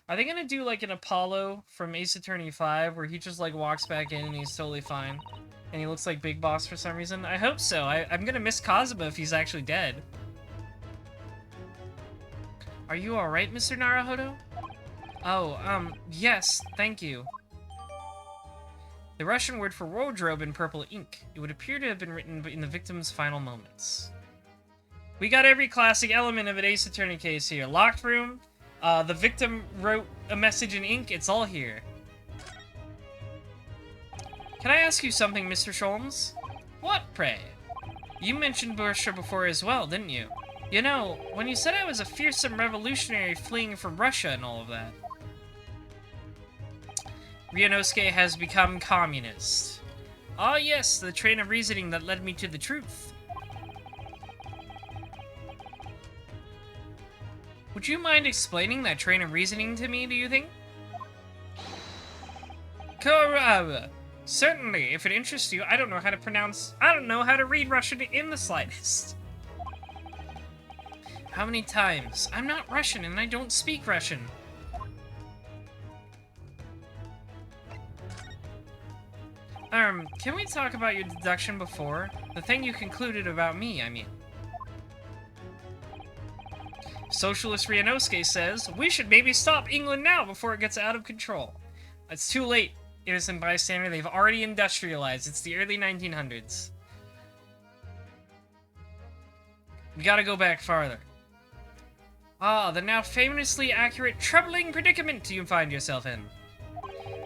Are they gonna do like an Apollo from Ace Attorney 5, where he just like walks back in and he's totally fine? And he looks like Big Boss for some reason? I hope so. I'm gonna miss Kazuma if he's actually dead. Are you alright, Mr. Naruhodo? Oh, yes, thank you. The Russian word for wardrobe in purple ink. It would appear to have been written in the victim's final moments. We got every classic element of an Ace Attorney case here. Locked room, the victim wrote a message in ink, it's all here. Can I ask you something, Mr. Sholmes? What, pray? You mentioned Bursha before as well, didn't you? You know, when you said I was a fearsome revolutionary fleeing from Russia and all of that. Ryunosuke has become communist. Ah yes, the train of reasoning that led me to the truth. Would you mind explaining that train of reasoning to me, do you think? Kurawa. Certainly, if it interests you, I don't know how to read Russian in the slightest. How many times? I'm not Russian and I don't speak Russian. Can we talk about your deduction before? The thing you concluded about me, I mean. Socialist Ryunosuke says, we should maybe stop England now before it gets out of control. It's too late, innocent bystander. They've already industrialized. It's the early 1900s. We gotta go back farther. Ah, the now famously accurate troubling predicament you find yourself in.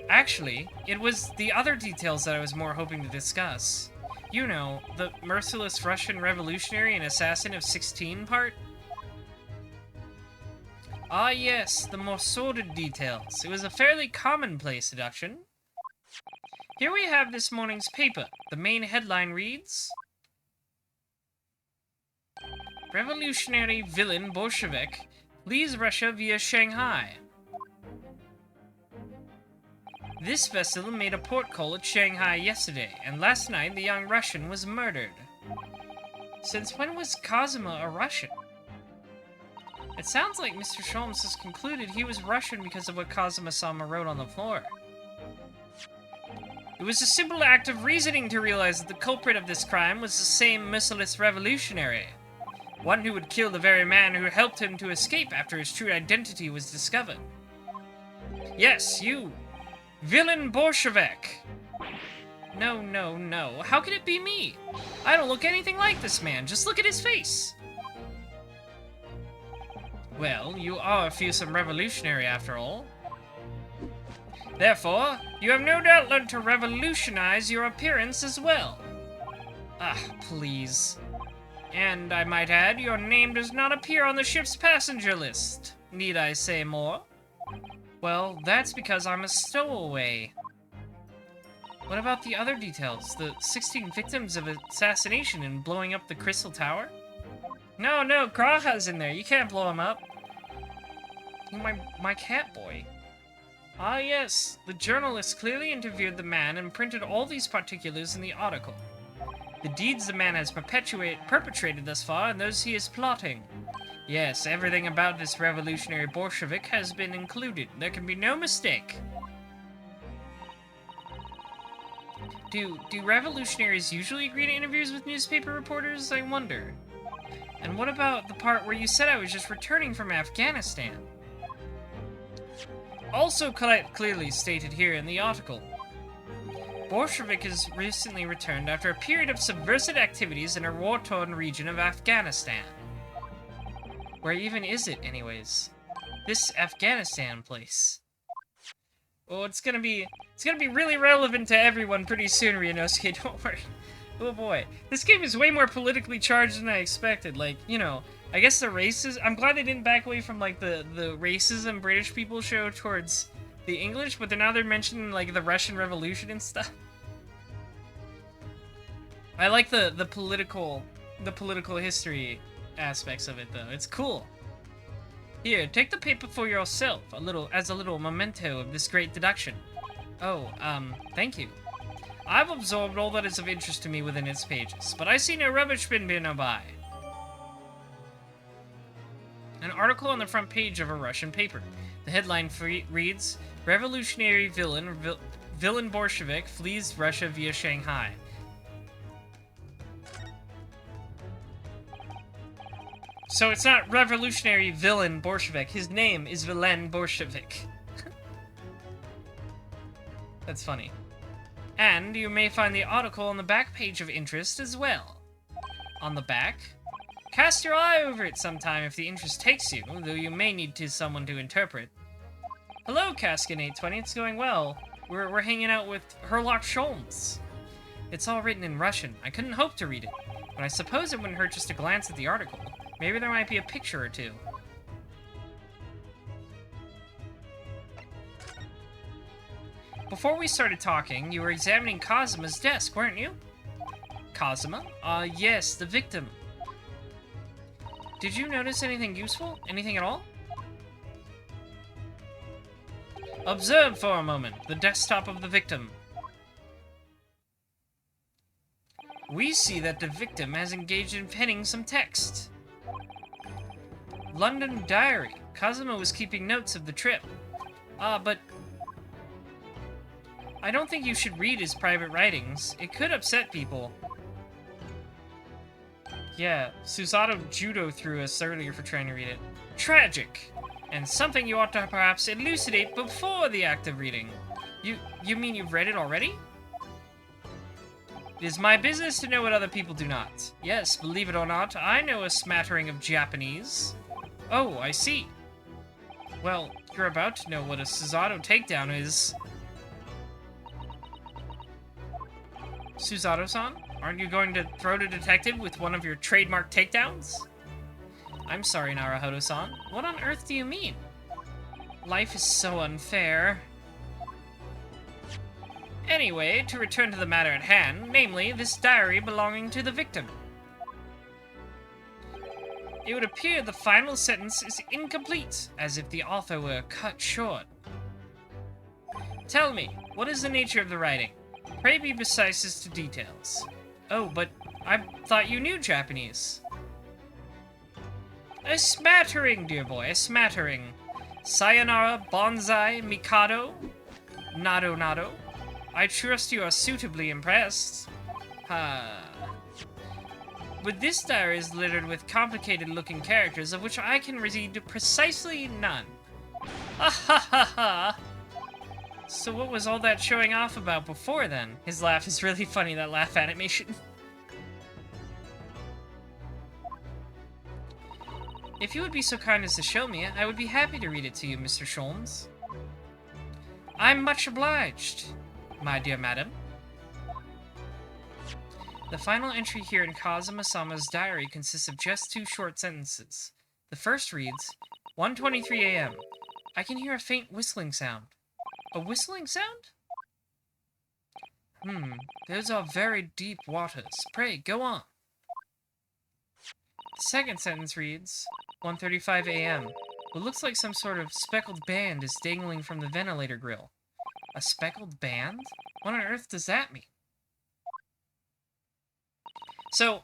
Actually, it was the other details that I was more hoping to discuss. You know, the merciless Russian revolutionary and assassin of 16 part? Ah yes, the more sordid details. It was a fairly commonplace deduction. Here we have this morning's paper. The main headline reads, Revolutionary villain Bolshevik flees Russia via Shanghai. This vessel made a port call at Shanghai yesterday, and last night the young Russian was murdered. Since when was Kazuma a Russian? It sounds like Mr. Sholmes has concluded he was Russian because of what Kazuma-sama wrote on the floor. It was a simple act of reasoning to realize that the culprit of this crime was the same merciless revolutionary. One who would kill the very man who helped him to escape after his true identity was discovered. Yes, you! Villain Bolshevik! No, no, no. How can it be me? I don't look anything like this man. Just look at his face. Well, you are a fearsome revolutionary after all. Therefore, you have no doubt learned to revolutionize your appearance as well. Ah, please. And I might add, your name does not appear on the ship's passenger list. Need I say more? Well, that's because I'm a stowaway. What about the other details? The 16 victims of assassination and blowing up the Crystal Tower? No, no, Graha's in there. You can't blow him up. My cat boy. Ah, yes. The journalist clearly interviewed the man and printed all these particulars in the article. The deeds the man has perpetrated thus far and those he is plotting. Yes, everything about this revolutionary Bolshevik has been included. There can be no mistake. Do revolutionaries usually agree to interviews with newspaper reporters, I wonder? And what about the part where you said I was just returning from Afghanistan? Also clearly stated here in the article. Bolshevik has recently returned after a period of subversive activities in a war-torn region of Afghanistan. Where even is it, anyways? This Afghanistan place. Well, it's gonna be really relevant to everyone pretty soon, Ryunosuke, don't worry. Oh boy. This game is way more politically charged than I expected. Like, you know, I guess the races... I'm glad they didn't back away from, like, the racism British people show towards the English, but now they're mentioning, like, the Russian Revolution and stuff. I like the political history aspects of it, though. It's cool. Here, take the paper for yourself, as a little memento of this great deduction. Oh, thank you. I've absorbed all that is of interest to me within its pages, but I see no rubbish bin nearby. An article on the front page of a Russian paper. The headline reads, Revolutionary villain Bolshevik flees Russia via Shanghai. So it's not revolutionary villain Bolshevik. His name is Villain Bolshevik. That's funny. And you may find the article on the back page of interest as well. On the back, cast your eye over it sometime if the interest takes you, though you may need someone to interpret. Hello, Kaskin820, it's going well. We're hanging out with Herlock Sholmes. It's all written in Russian. I couldn't hope to read it, but I suppose it wouldn't hurt just to glance at the article. Maybe there might be a picture or two. Before we started talking, you were examining Kazuma's desk, weren't you? Kazuma? Yes, the victim. Did you notice anything useful? Anything at all? Observe for a moment the desktop of the victim. We see that the victim has engaged in penning some text. London Diary. Kazuma was keeping notes of the trip. But I don't think you should read his private writings. It could upset people. Yeah, Susato judo threw us earlier for trying to read it. Tragic! And something you ought to perhaps elucidate before the act of reading. You mean you've read it already? It is my business to know what other people do not. Yes, believe it or not, I know a smattering of Japanese. Oh, I see. Well, you're about to know what a Susato takedown is. Susato-san? Aren't you going to throw the detective with one of your trademark takedowns? I'm sorry, Naruhodo-san. What on earth do you mean? Life is so unfair. Anyway, to return to the matter at hand, namely, this diary belonging to the victim. It would appear the final sentence is incomplete, as if the author were cut short. Tell me, what is the nature of the writing? Pray be precise as to details. Oh, but I thought you knew Japanese. A smattering, dear boy, a smattering. Sayonara, bonsai, mikado, nado nado. I trust you are suitably impressed. But this diary is littered with complicated-looking characters of which I can read precisely none. Ha ha ha ha! So what was all that showing off about before then? His laugh is really funny, that laugh animation. If you would be so kind as to show me it, I would be happy to read it to you, Mr. Sholmes. I'm much obliged, my dear madam. The final entry here in Kazuma-sama's diary consists of just 2 short sentences. The first reads, 1:23 a.m. I can hear a faint whistling sound. A whistling sound? Those are very deep waters. Pray, go on. The second sentence reads, 1:35 a.m. What looks like some sort of speckled band is dangling from the ventilator grill. A speckled band? What on earth does that mean? So,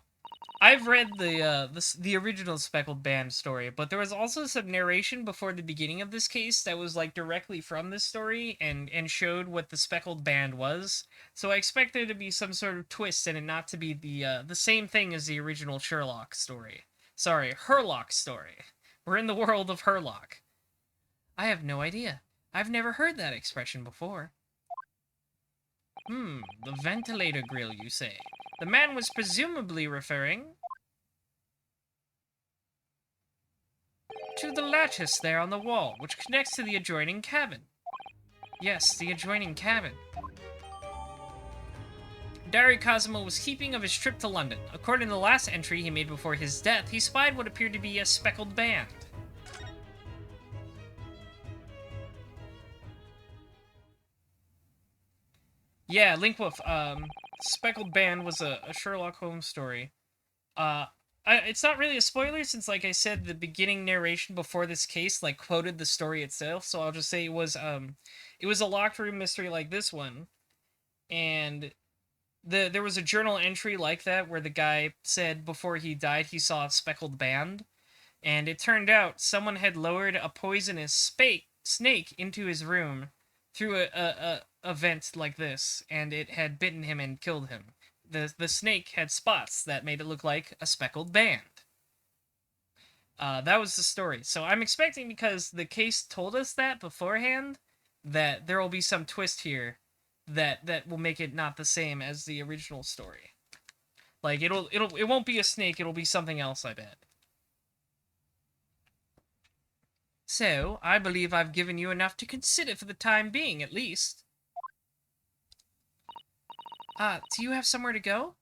I've read the original Speckled Band story, but there was also some narration before the beginning of this case that was like directly from this story and showed what the Speckled Band was. So I expect there to be some sort of twist and it not to be the same thing as the original Sherlock story. Sorry, Herlock story. We're in the world of Herlock. I have no idea. I've never heard that expression before. The ventilator grill, you say? The man was presumably referring to the lattice there on the wall, which connects to the adjoining cabin. Yes, the adjoining cabin. Diary Kazuma was keeping of his trip to London. According to the last entry he made before his death, he spied what appeared to be a speckled band. Yeah, Linkwolf, Speckled Band was a Sherlock Holmes story. It's not really a spoiler since, like I said, the beginning narration before this case, like, quoted the story itself, so I'll just say it was a locked room mystery like this one, and there was a journal entry like that where the guy said before he died he saw a speckled band, and it turned out someone had lowered a poisonous snake into his room through a vent like this, and it had bitten him and killed him. The snake had spots that made it look like a speckled band. That was the story. So I'm expecting, because the case told us that beforehand, that there will be some twist here that will make it not the same as the original story. Like, it won't be a snake, it'll be something else, I bet. So, I believe I've given you enough to consider for the time being, at least. Do you have somewhere to go?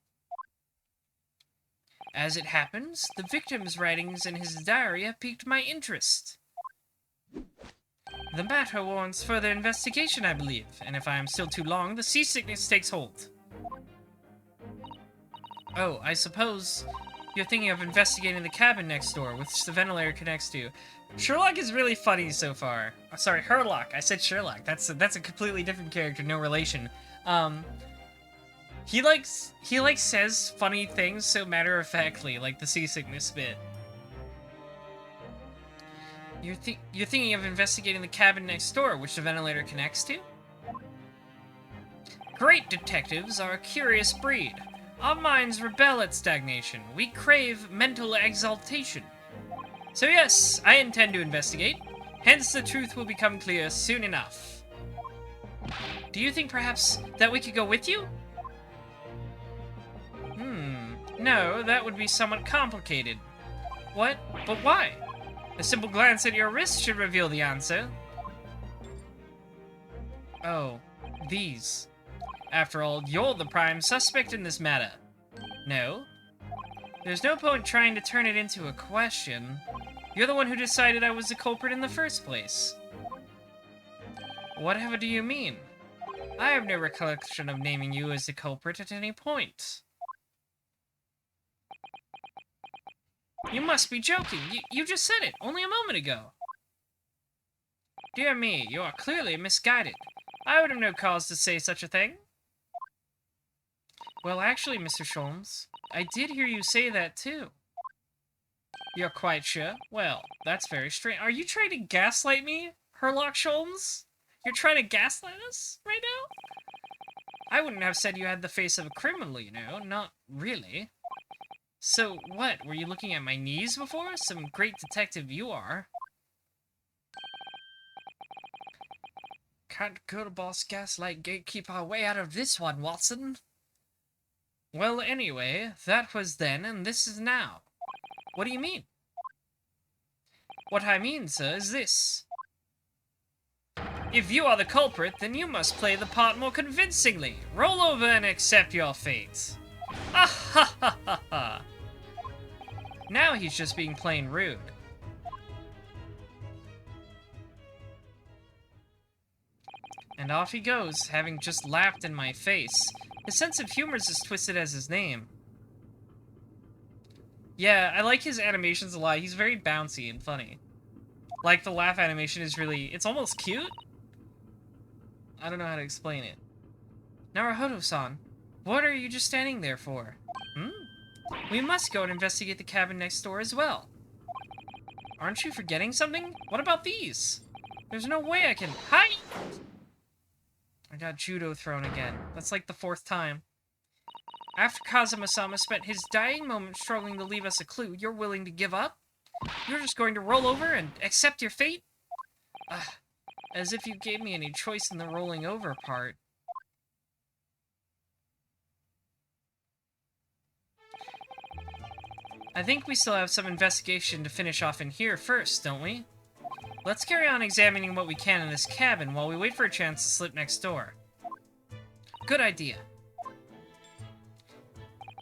As it happens, the victim's writings in his diary have piqued my interest. The matter warrants further investigation, I believe, and if I am still too long, the seasickness takes hold. Oh, I suppose you're thinking of investigating the cabin next door, which the ventilator connects to. Sherlock is really funny so far. Sorry, Herlock. I said Sherlock. That's a completely different character, no relation. He says funny things so matter-of-factly, like the seasickness bit. You're thinking of investigating the cabin next door, which the ventilator connects to? Great detectives are a curious breed. Our minds rebel at stagnation. We crave mental exaltation. So yes, I intend to investigate. Hence, the truth will become clear soon enough. Do you think perhaps that we could go with you? No, that would be somewhat complicated. What? But why? A simple glance at your wrist should reveal the answer. Oh, these. After all, you're the prime suspect in this matter. No? There's no point trying to turn it into a question. You're the one who decided I was the culprit in the first place. Whatever do you mean? I have no recollection of naming you as the culprit at any point. You must be joking. You just said it only a moment ago. Dear me, you are clearly misguided. I would have no cause to say such a thing. Well, actually, Mr. Sholmes, I did hear you say that too. You're quite sure? Well, that's very strange. Are you trying to gaslight me, Herlock Sholmes? You're trying to gaslight us right now? I wouldn't have said you had the face of a criminal, you know. Not really. So, what? Were you looking at my knees before? Some great detective you are. Can't good boss gaslight gatekeep our way out of this one, Watson. Well, anyway, that was then and this is now. What do you mean? What I mean, sir, is this. If you are the culprit, then you must play the part more convincingly. Roll over and accept your fate. Ah ha ha ha ha. Now he's just being plain rude. And off he goes, having just laughed in my face. His sense of humor is as twisted as his name. Yeah, I like his animations a lot. He's very bouncy and funny. Like, the laugh animation is really... it's almost cute? I don't know how to explain it. Naruhodo-san, what are you just standing there for? Hmm? We must go and investigate the cabin next door as well. Aren't you forgetting something? What about these? There's no way I can... Hi! I got judo thrown again. That's like the 4th time. After Kazuma-sama spent his dying moment struggling to leave us a clue, you're willing to give up? You're just going to roll over and accept your fate? As if you gave me any choice in the rolling over part. I think we still have some investigation to finish off in here first, don't we? Let's carry on examining what we can in this cabin while we wait for a chance to slip next door. Good idea.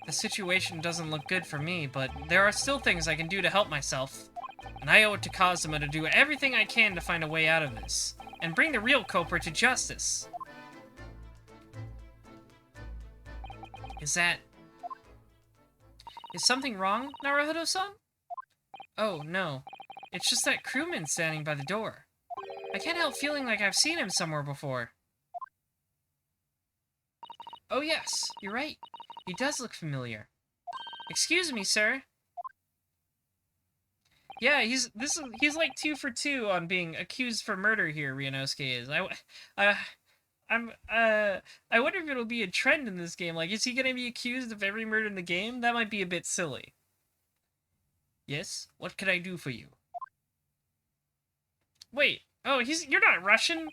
The situation doesn't look good for me, but there are still things I can do to help myself. And I owe it to Kazuma to do everything I can to find a way out of this, and bring the real culprit to justice. Is something wrong, Naruhodo-san? Oh, no. It's just that crewman standing by the door. I can't help feeling like I've seen him somewhere before. Oh yes, you're right. He does look familiar. Excuse me, sir. Yeah, he's like 2 for 2 on being accused for murder here, Ryunosuke is. I wonder if it'll be a trend in this game. Like, is he gonna be accused of every murder in the game? That might be a bit silly. Yes? What can I do for you? Wait. Oh, you're not Russian?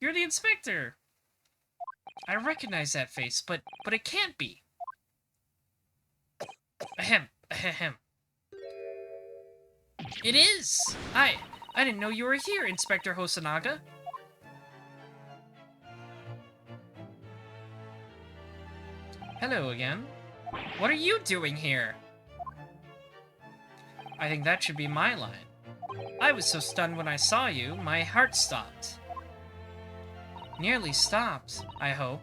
You're the inspector. I recognize that face, but it can't be. Ahem. Ahem. It is! I didn't know you were here, Inspector Hosonaga. Hello again. What are you doing here? I think that should be my line. I was so stunned when I saw you, my heart stopped. Nearly stopped, I hope.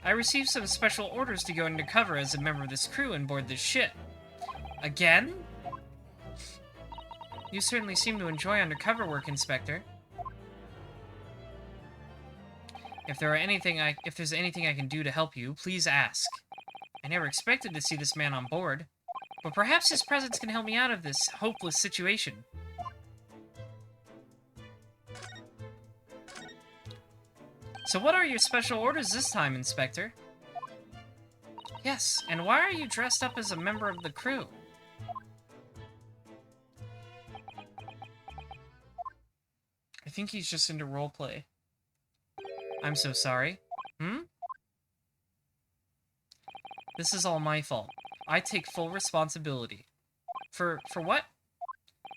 I received some special orders to go undercover as a member of this crew and board this ship. Again? You certainly seem to enjoy undercover work, Inspector. If there's anything I can do to help you, please ask. I never expected to see this man on board, but perhaps his presence can help me out of this hopeless situation. So what are your special orders this time, Inspector? Yes, and why are you dressed up as a member of the crew? I think he's just into roleplay. I'm so sorry. Hmm? This is all my fault. I take full responsibility. For what?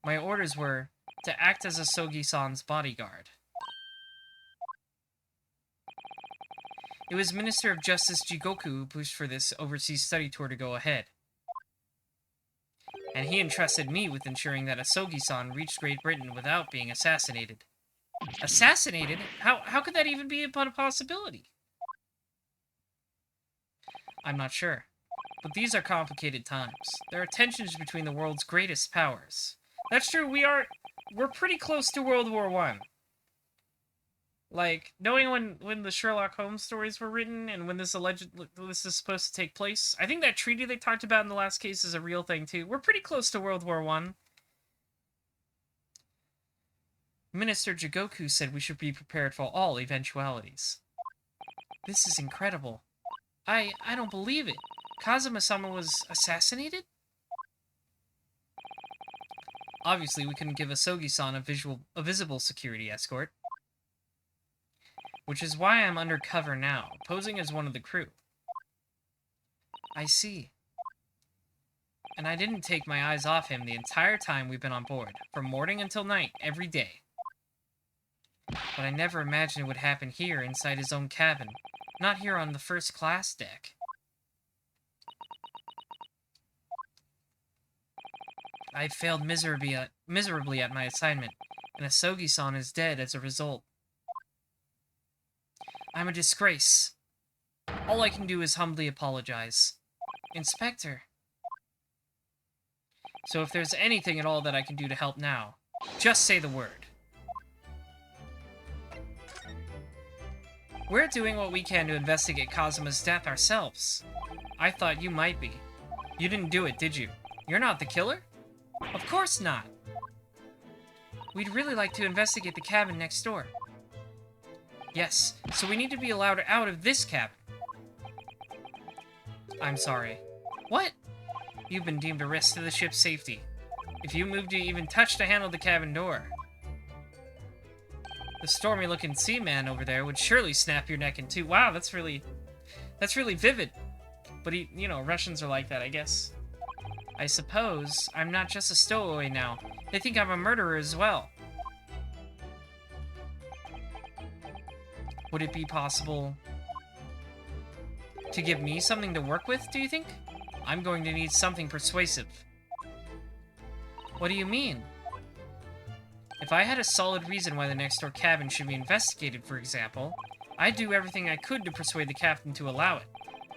My orders were to act as Asogi-san's bodyguard. It was Minister of Justice Jigoku who pushed for this overseas study tour to go ahead. And he entrusted me with ensuring that Asogi-san reached Great Britain without being assassinated. Assassinated? How could that even be a possibility? I'm not sure. But these are complicated times. There are tensions between the world's greatest powers. That's true, we're pretty close to World War One. Like, knowing when the Sherlock Holmes stories were written and when this is supposed to take place, I think that treaty they talked about in the last case is a real thing too. We're pretty close to World War One. Minister Jigoku said we should be prepared for all eventualities. This is incredible. I don't believe it. Kazuma-sama was assassinated? Obviously, we couldn't give Asogi-san a visible security escort. Which is why I'm undercover now, posing as one of the crew. I see. And I didn't take my eyes off him the entire time we've been on board, from morning until night, every day. But I never imagined it would happen here, inside his own cabin. Not here on the first class deck. I failed miserably at my assignment, and Asogi-san is dead as a result. I'm a disgrace. All I can do is humbly apologize. Inspector. So if there's anything at all that I can do to help now, just say the word. We're doing what we can to investigate Kazuma's death ourselves. I thought you might be. You didn't do it, did you? You're not the killer? Of course not. We'd really like to investigate the cabin next door. Yes, so we need to be allowed out of this cabin. I'm sorry. What? You've been deemed a risk to the ship's safety. If you move to even touch to handle the cabin door. The stormy-looking seaman over there would surely snap your neck in two. Wow, that's really vivid. But Russians are like that, I guess. I suppose I'm not just a stowaway now. They think I'm a murderer as well. Would it be possible to give me something to work with, do you think? I'm going to need something persuasive. What do you mean? If I had a solid reason why the next-door cabin should be investigated, for example, I'd do everything I could to persuade the captain to allow it.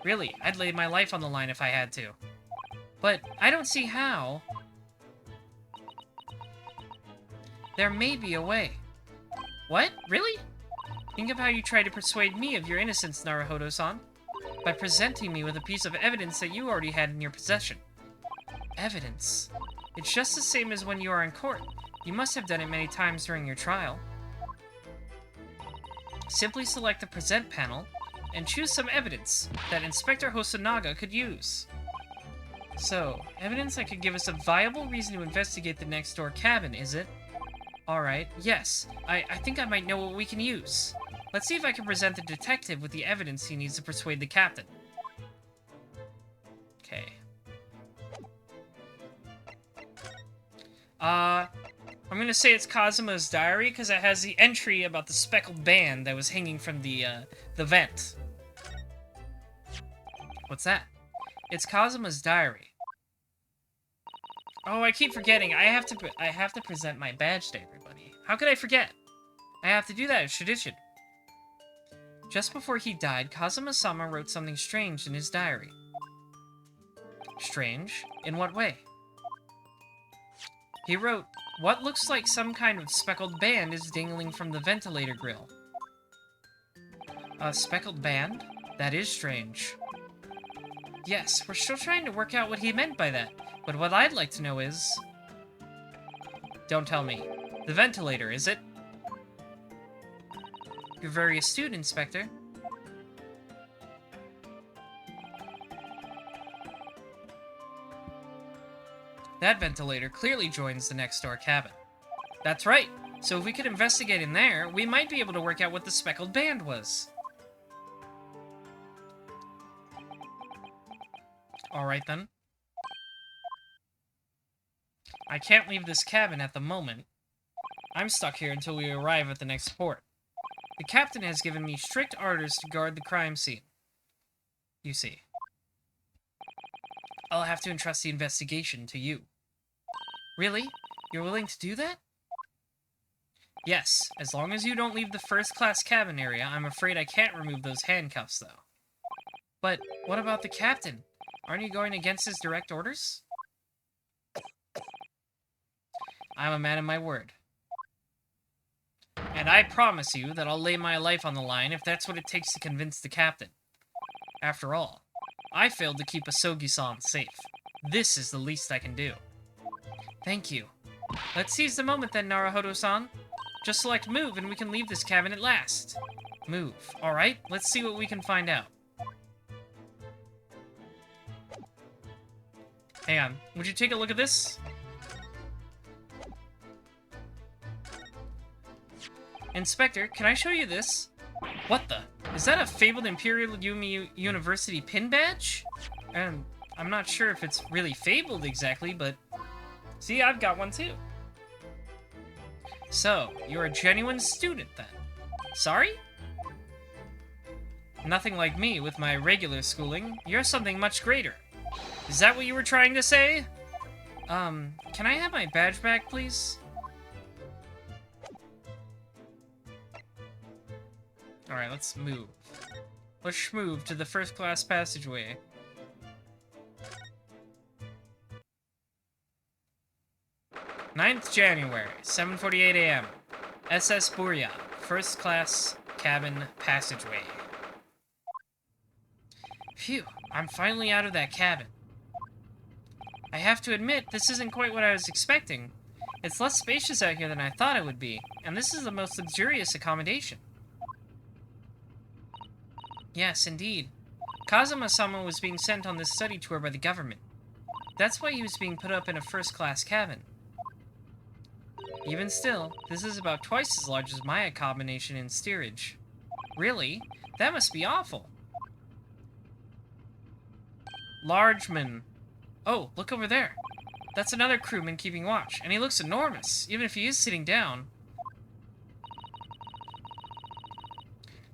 Really, I'd lay my life on the line if I had to. But I don't see how. There may be a way. What? Really? Think of how you tried to persuade me of your innocence, Naruhodo-san, by presenting me with a piece of evidence that you already had in your possession. Evidence? It's just the same as when you are in court. You must have done it many times during your trial. Simply select the present panel and choose some evidence that Inspector Hosonaga could use. So, evidence that could give us a viable reason to investigate the next-door cabin, is it? Alright, yes. I think I might know what we can use. Let's see if I can present the detective with the evidence he needs to persuade the captain. Okay. I'm gonna say it's Kazuma's diary, because it has the entry about the speckled band that was hanging from the vent. What's that? It's Kazuma's diary. Oh, I keep forgetting. I have to present my badge to everybody. How could I forget? I have to do that. It's tradition. Just before he died, Kazuma-sama wrote something strange in his diary. Strange? In what way? He wrote, "What looks like some kind of speckled band is dangling from the ventilator grill." A speckled band? That is strange. Yes, we're still trying to work out what he meant by that, but what I'd like to know is... Don't tell me. The ventilator, is it? You're very astute, Inspector. That ventilator clearly joins the next-door cabin. That's right. So if we could investigate in there, we might be able to work out what the speckled band was. Alright then. I can't leave this cabin at the moment. I'm stuck here until we arrive at the next port. The captain has given me strict orders to guard the crime scene. You see. I'll have to entrust the investigation to you. Really? You're willing to do that? Yes, as long as you don't leave the first-class cabin area, I'm afraid I can't remove those handcuffs, though. But what about the captain? Aren't you going against his direct orders? I'm a man of my word. And I promise you that I'll lay my life on the line if that's what it takes to convince the captain. After all, I failed to keep Asogi-san safe. This is the least I can do. Thank you. Let's seize the moment then, Naruhodo-san. Just select move and we can leave this cabin at last. Move. Alright, let's see what we can find out. Hang on. Would you take a look at this? Inspector, can I show you this? What the? Is that a fabled Imperial Yumi University pin badge? I'm not sure if it's really fabled exactly, but... See, I've got one too. So, you're a genuine student then? Sorry? Nothing like me with my regular schooling. You're something much greater. Is that what you were trying to say? Can I have my badge back, please? Alright, let's move. Let's move to the first-class passageway. January, 7:48 a.m. SS Burya, first-class cabin passageway. Phew, I'm finally out of that cabin. I have to admit, this isn't quite what I was expecting. It's less spacious out here than I thought it would be, and this is the most luxurious accommodation. Yes, indeed. Kazuma-sama was being sent on this study tour by the government. That's why he was being put up in a first-class cabin. Even still, this is about twice as large as my accommodation in steerage. Really? That must be awful. Largeman. Oh, look over there. That's another crewman keeping watch, and he looks enormous, even if he is sitting down.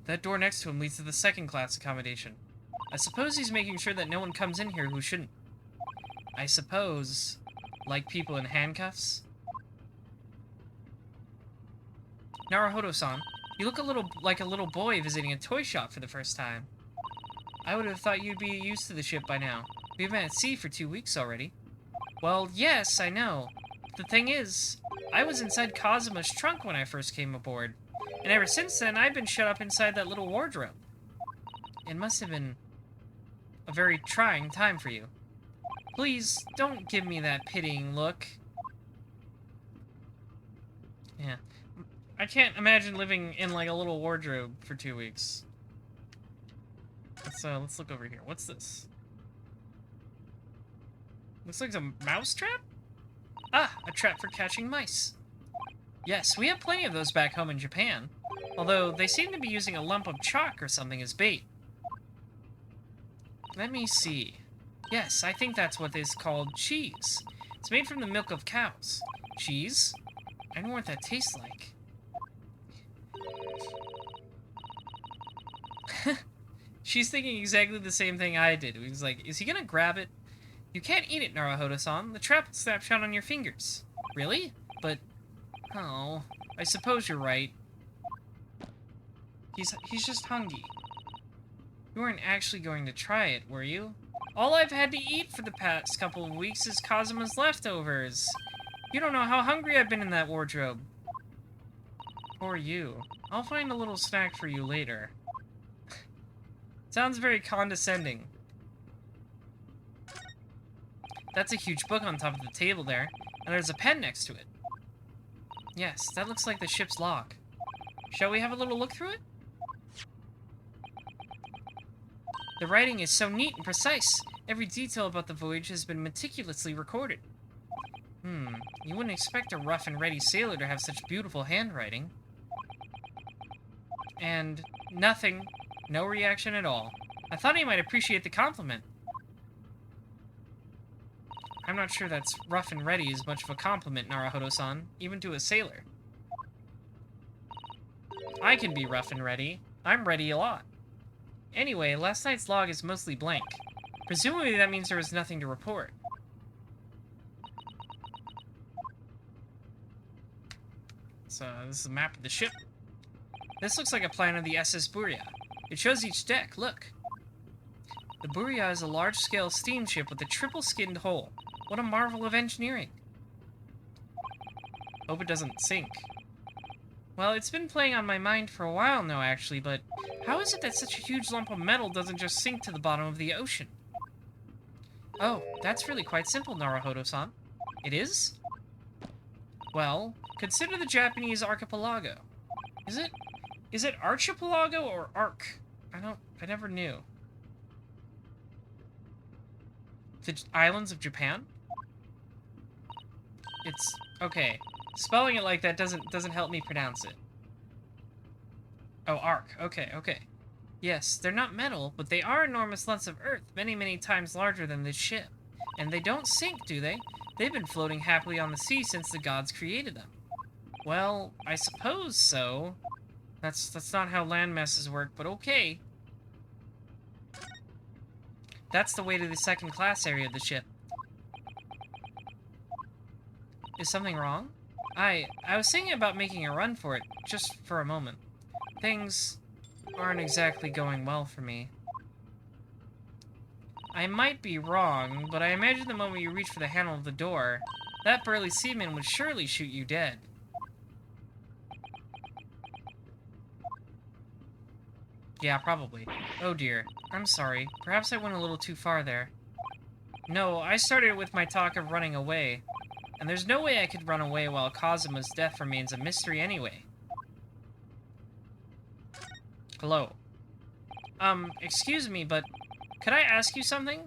That door next to him leads to the second-class accommodation. I suppose he's making sure that no one comes in here who shouldn't. I suppose, like people in handcuffs? Naruhodo-san, you look like a little boy visiting a toy shop for the first time. I would have thought you'd be used to the ship by now. We've been at sea for 2 weeks already. Well, yes, I know. But the thing is, I was inside Kazuma's trunk when I first came aboard. And ever since then, I've been shut up inside that little wardrobe. It must have been a very trying time for you. Please, don't give me that pitying look. Yeah. I can't imagine living in, like, a little wardrobe for 2 weeks. Let's look over here. What's this? Looks like a mouse trap? Ah, a trap for catching mice. Yes, we have plenty of those back home in Japan. Although, they seem to be using a lump of chalk or something as bait. Let me see. Yes, I think that's what is called cheese. It's made from the milk of cows. Cheese? I know what that tastes like. She's thinking exactly the same thing I did. He was like, is he gonna grab it? You can't eat it, Naruhodo-san. The trap will snap shut on your fingers. Really? But... oh... I suppose you're right. He's just hungry. You weren't actually going to try it, were you? All I've had to eat for the past couple of weeks is Kazuma's leftovers. You don't know how hungry I've been in that wardrobe. Poor you. I'll find a little snack for you later. Sounds very condescending. That's a huge book on top of the table there, and there's a pen next to it. Yes, that looks like the ship's log. Shall we have a little look through it? The writing is so neat and precise. Every detail about the voyage has been meticulously recorded. You wouldn't expect a rough and ready sailor to have such beautiful handwriting. And nothing. No reaction at all. I thought he might appreciate the compliment. I'm not sure that's rough and ready is much of a compliment, Naruhodo-san, even to a sailor. I can be rough and ready. I'm ready a lot. Anyway, last night's log is mostly blank. Presumably that means there was nothing to report. So this is a map of the ship. This looks like a plan of the SS Buria. It shows each deck, look. The Buria is a large-scale steamship with a triple-skinned hull. What a marvel of engineering. Hope it doesn't sink. Well, it's been playing on my mind for a while now, actually, but how is it that such a huge lump of metal doesn't just sink to the bottom of the ocean? Oh, that's really quite simple, Naruhodo-san. It is? Well, consider the Japanese archipelago. Is it archipelago or arc? I never knew. The islands of Japan? It's, okay. Spelling it like that doesn't help me pronounce it. Oh, arc. Okay, okay. Yes, they're not metal, but they are enormous lumps of earth, many, many times larger than this ship. And they don't sink, do they? They've been floating happily on the sea since the gods created them. Well, I suppose so. That's not how land masses work, but okay. That's the way to the second class area of the ship. Is something wrong? I was thinking about making a run for it, just for a moment. Things aren't exactly going well for me. I might be wrong, but I imagine the moment you reach for the handle of the door, that burly seaman would surely shoot you dead. Yeah, probably. Oh dear. I'm sorry. Perhaps I went a little too far there. No, I started with my talk of running away. And there's no way I could run away while Kazuma's death remains a mystery anyway. Hello. Excuse me, but could I ask you something?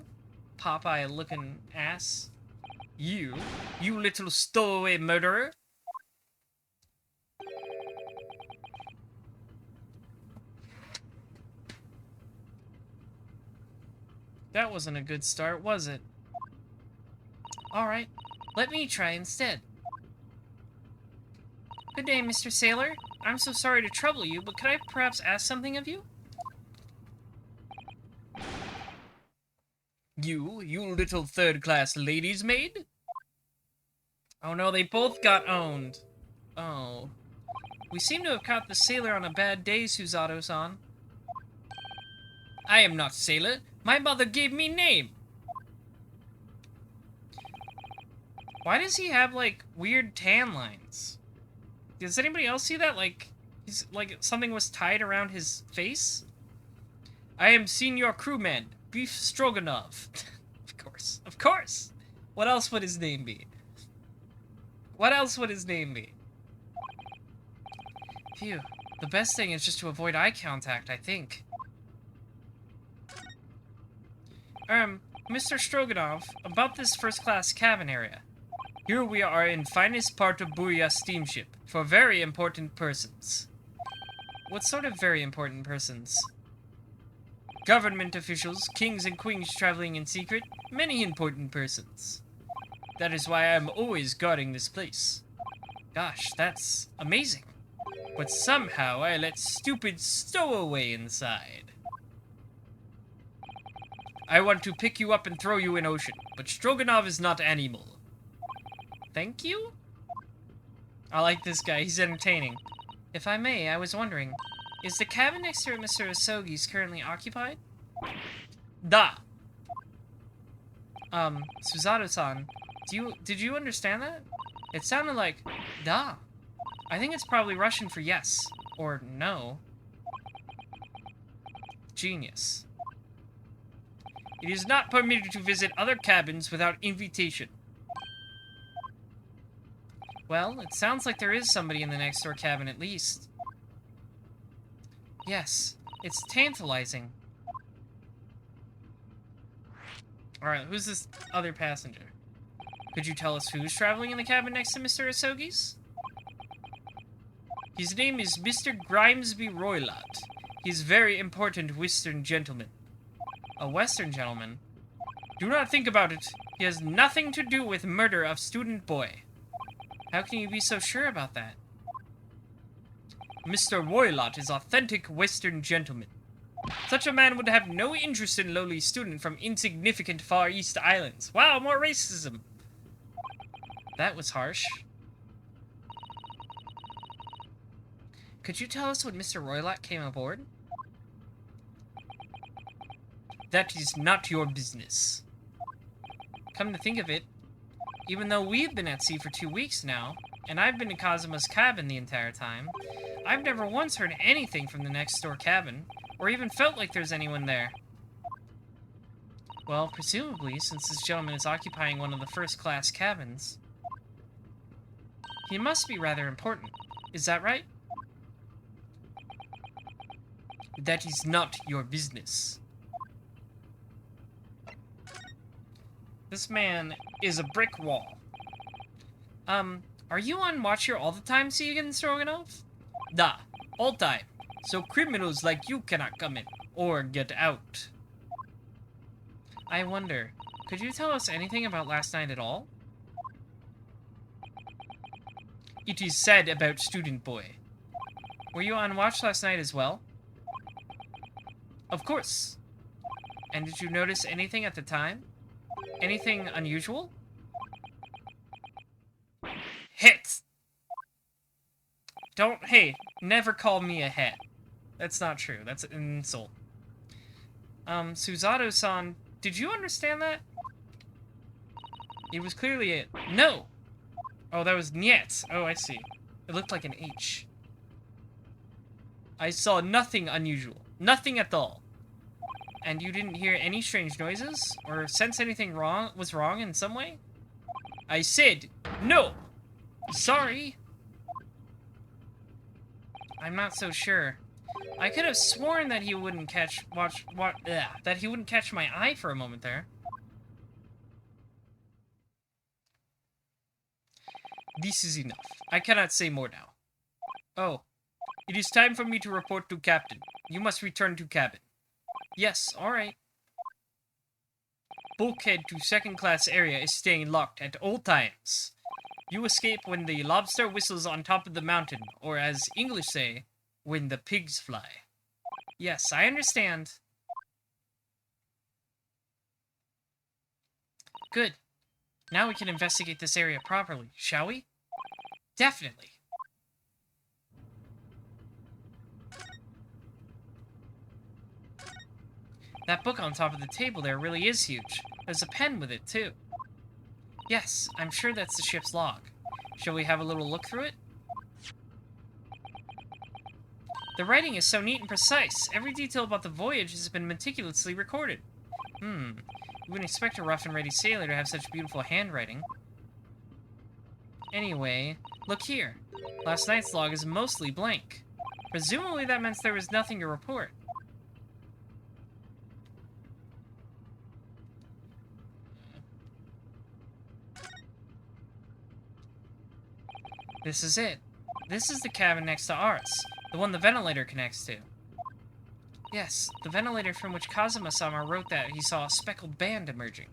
Popeye-looking ass. You little stowaway murderer? That wasn't a good start, was it? Alright, let me try instead. Good day, Mr. Sailor. I'm so sorry to trouble you, but could I perhaps ask something of you? You little third-class ladies' maid? Oh no, they both got owned. Oh. We seem to have caught the sailor on a bad day, Suzato-san. I am not sailor. My mother gave me name. Why does he have, like, weird tan lines? Does anybody else see that? Like, he's, like, something was tied around his face? I am Senior Crewman, Beef Stroganoff. Of course. Of course! What else would his name be? What else would his name be? Phew. The best thing is just to avoid eye contact, I think. Mr. Stroganoff, about this first-class cabin area. Here we are in finest part of Buria steamship, for very important persons. What sort of very important persons? Government officials, kings and queens traveling in secret, many important persons. That is why I am always guarding this place. Gosh, that's amazing. But somehow I let stupid stowaway inside. I want to pick you up and throw you in ocean, but Stroganov is not animal. Thank you? I like this guy, he's entertaining. If I may, I was wondering, is the cabin next to Mr. Asogi's currently occupied? Da! Suzato-san, did you understand that? It sounded like, da. I think it's probably Russian for yes, or no. Genius. It is not permitted to visit other cabins without invitation. Well, it sounds like there is somebody in the next door cabin at least. Yes, it's tantalizing. Alright, who's this other passenger? Could you tell us who's traveling in the cabin next to Mr. Asogi's? His name is Mr. Grimesby Roylott. He's a very important Western gentleman. A Western gentleman? Do not think about it. He has nothing to do with murder of student boy. How can you be so sure about that? Mr. Roylott is authentic Western gentleman. Such a man would have no interest in lowly student from insignificant Far East Islands. Wow, more racism. That was harsh. Could you tell us when Mr. Roylott came aboard? That is not your business. Come to think of it, even though we've been at sea for 2 weeks now, and I've been in Kazuma's cabin the entire time, I've never once heard anything from the next door cabin, or even felt like there's anyone there. Well, presumably, since this gentleman is occupying one of the first-class cabins, he must be rather important. Is that right? That is not your business. This man is a brick wall. Are you on watch here all the time, Segan Stroganoff? Da, all time. So criminals like you cannot come in, or get out. I wonder, could you tell us anything about last night at all? It is said about Student Boy. Were you on watch last night as well? Of course. And did you notice anything at the time? Anything unusual? Hit! Hey, never call me a het. That's not true. That's an insult. Suzato-san, did you understand that? It was clearly a... No! Oh, that was niet. Oh, I see. It looked like an H. I saw nothing unusual. Nothing at all. And you didn't hear any strange noises? Or sense anything was wrong in some way? I said no! Sorry. I'm not so sure. I could have sworn that he wouldn't catch that he wouldn't catch my eye for a moment there. This is enough. I cannot say more now. Oh. It is time for me to report to Captain. You must return to cabin. Yes, alright. Bulkhead to second-class area is staying locked at all times. You escape when the lobster whistles on top of the mountain, or as English say, when the pigs fly. Yes, I understand. Good. Now we can investigate this area properly, shall we? Definitely. That book on top of the table there really is huge. There's a pen with it, too. Yes, I'm sure that's the ship's log. Shall we have a little look through it? The writing is so neat and precise. Every detail about the voyage has been meticulously recorded. You wouldn't expect a rough and ready sailor to have such beautiful handwriting. Anyway, look here. Last night's log is mostly blank. Presumably that meant there was nothing to report. This is it. This is the cabin next to ours. The one the ventilator connects to. Yes, the ventilator from which Kazuma-sama wrote that he saw a speckled band emerging.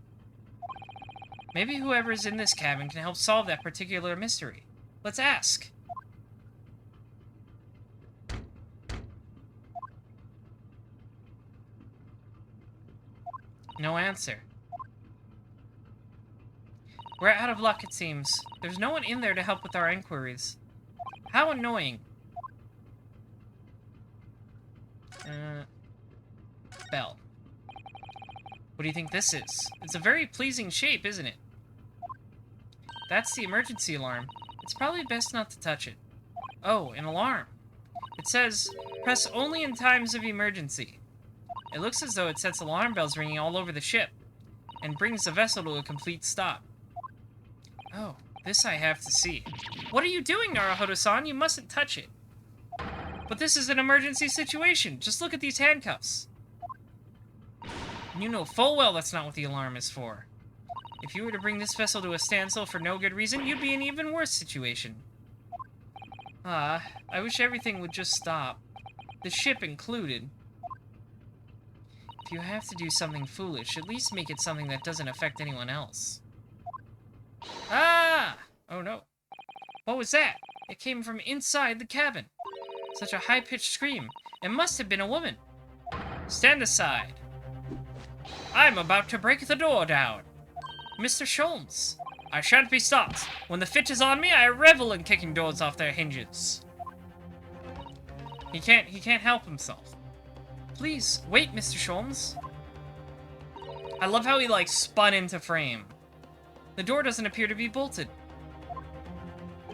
Maybe whoever's in this cabin can help solve that particular mystery. Let's ask. No answer. We're out of luck, it seems. There's no one in there to help with our inquiries. How annoying. Bell. What do you think this is? It's a very pleasing shape, isn't it? That's the emergency alarm. It's probably best not to touch it. Oh, an alarm. It says, press only in times of emergency. It looks as though it sets alarm bells ringing all over the ship, and brings the vessel to a complete stop. Oh, this I have to see. What are you doing, Naruhodo-san? You mustn't touch it. But this is an emergency situation. Just look at these handcuffs. You know full well that's not what the alarm is for. If you were to bring this vessel to a standstill for no good reason, you'd be in an even worse situation. I wish everything would just stop. The ship included. If you have to do something foolish, at least make it something that doesn't affect anyone else. Ah! Oh no. What was that? It came from inside the cabin. Such a high-pitched scream. It must have been a woman. Stand aside. I'm about to break the door down. Mr. Sholmes, I shan't be stopped. When the fit is on me, I revel in kicking doors off their hinges. He can't help himself. Please, wait, Mr. Sholmes. I love how he, like, spun into frame. The door doesn't appear to be bolted.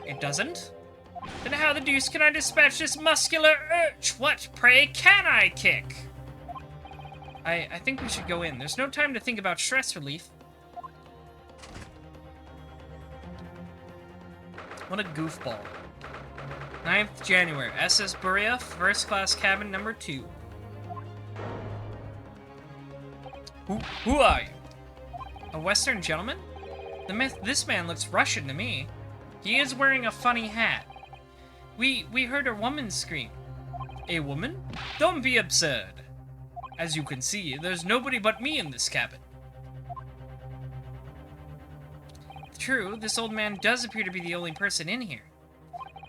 It doesn't? Then how the deuce can I dispatch this muscular urge? What, pray, can I kick? I think we should go in. There's no time to think about stress relief. What a goofball. 9th January, SS Buria, first class cabin number 2. Who are you? A Western gentleman? This man looks Russian to me. He is wearing a funny hat. We heard a woman scream. A woman? Don't be absurd. As you can see, there's nobody but me in this cabin. True, this old man does appear to be the only person in here.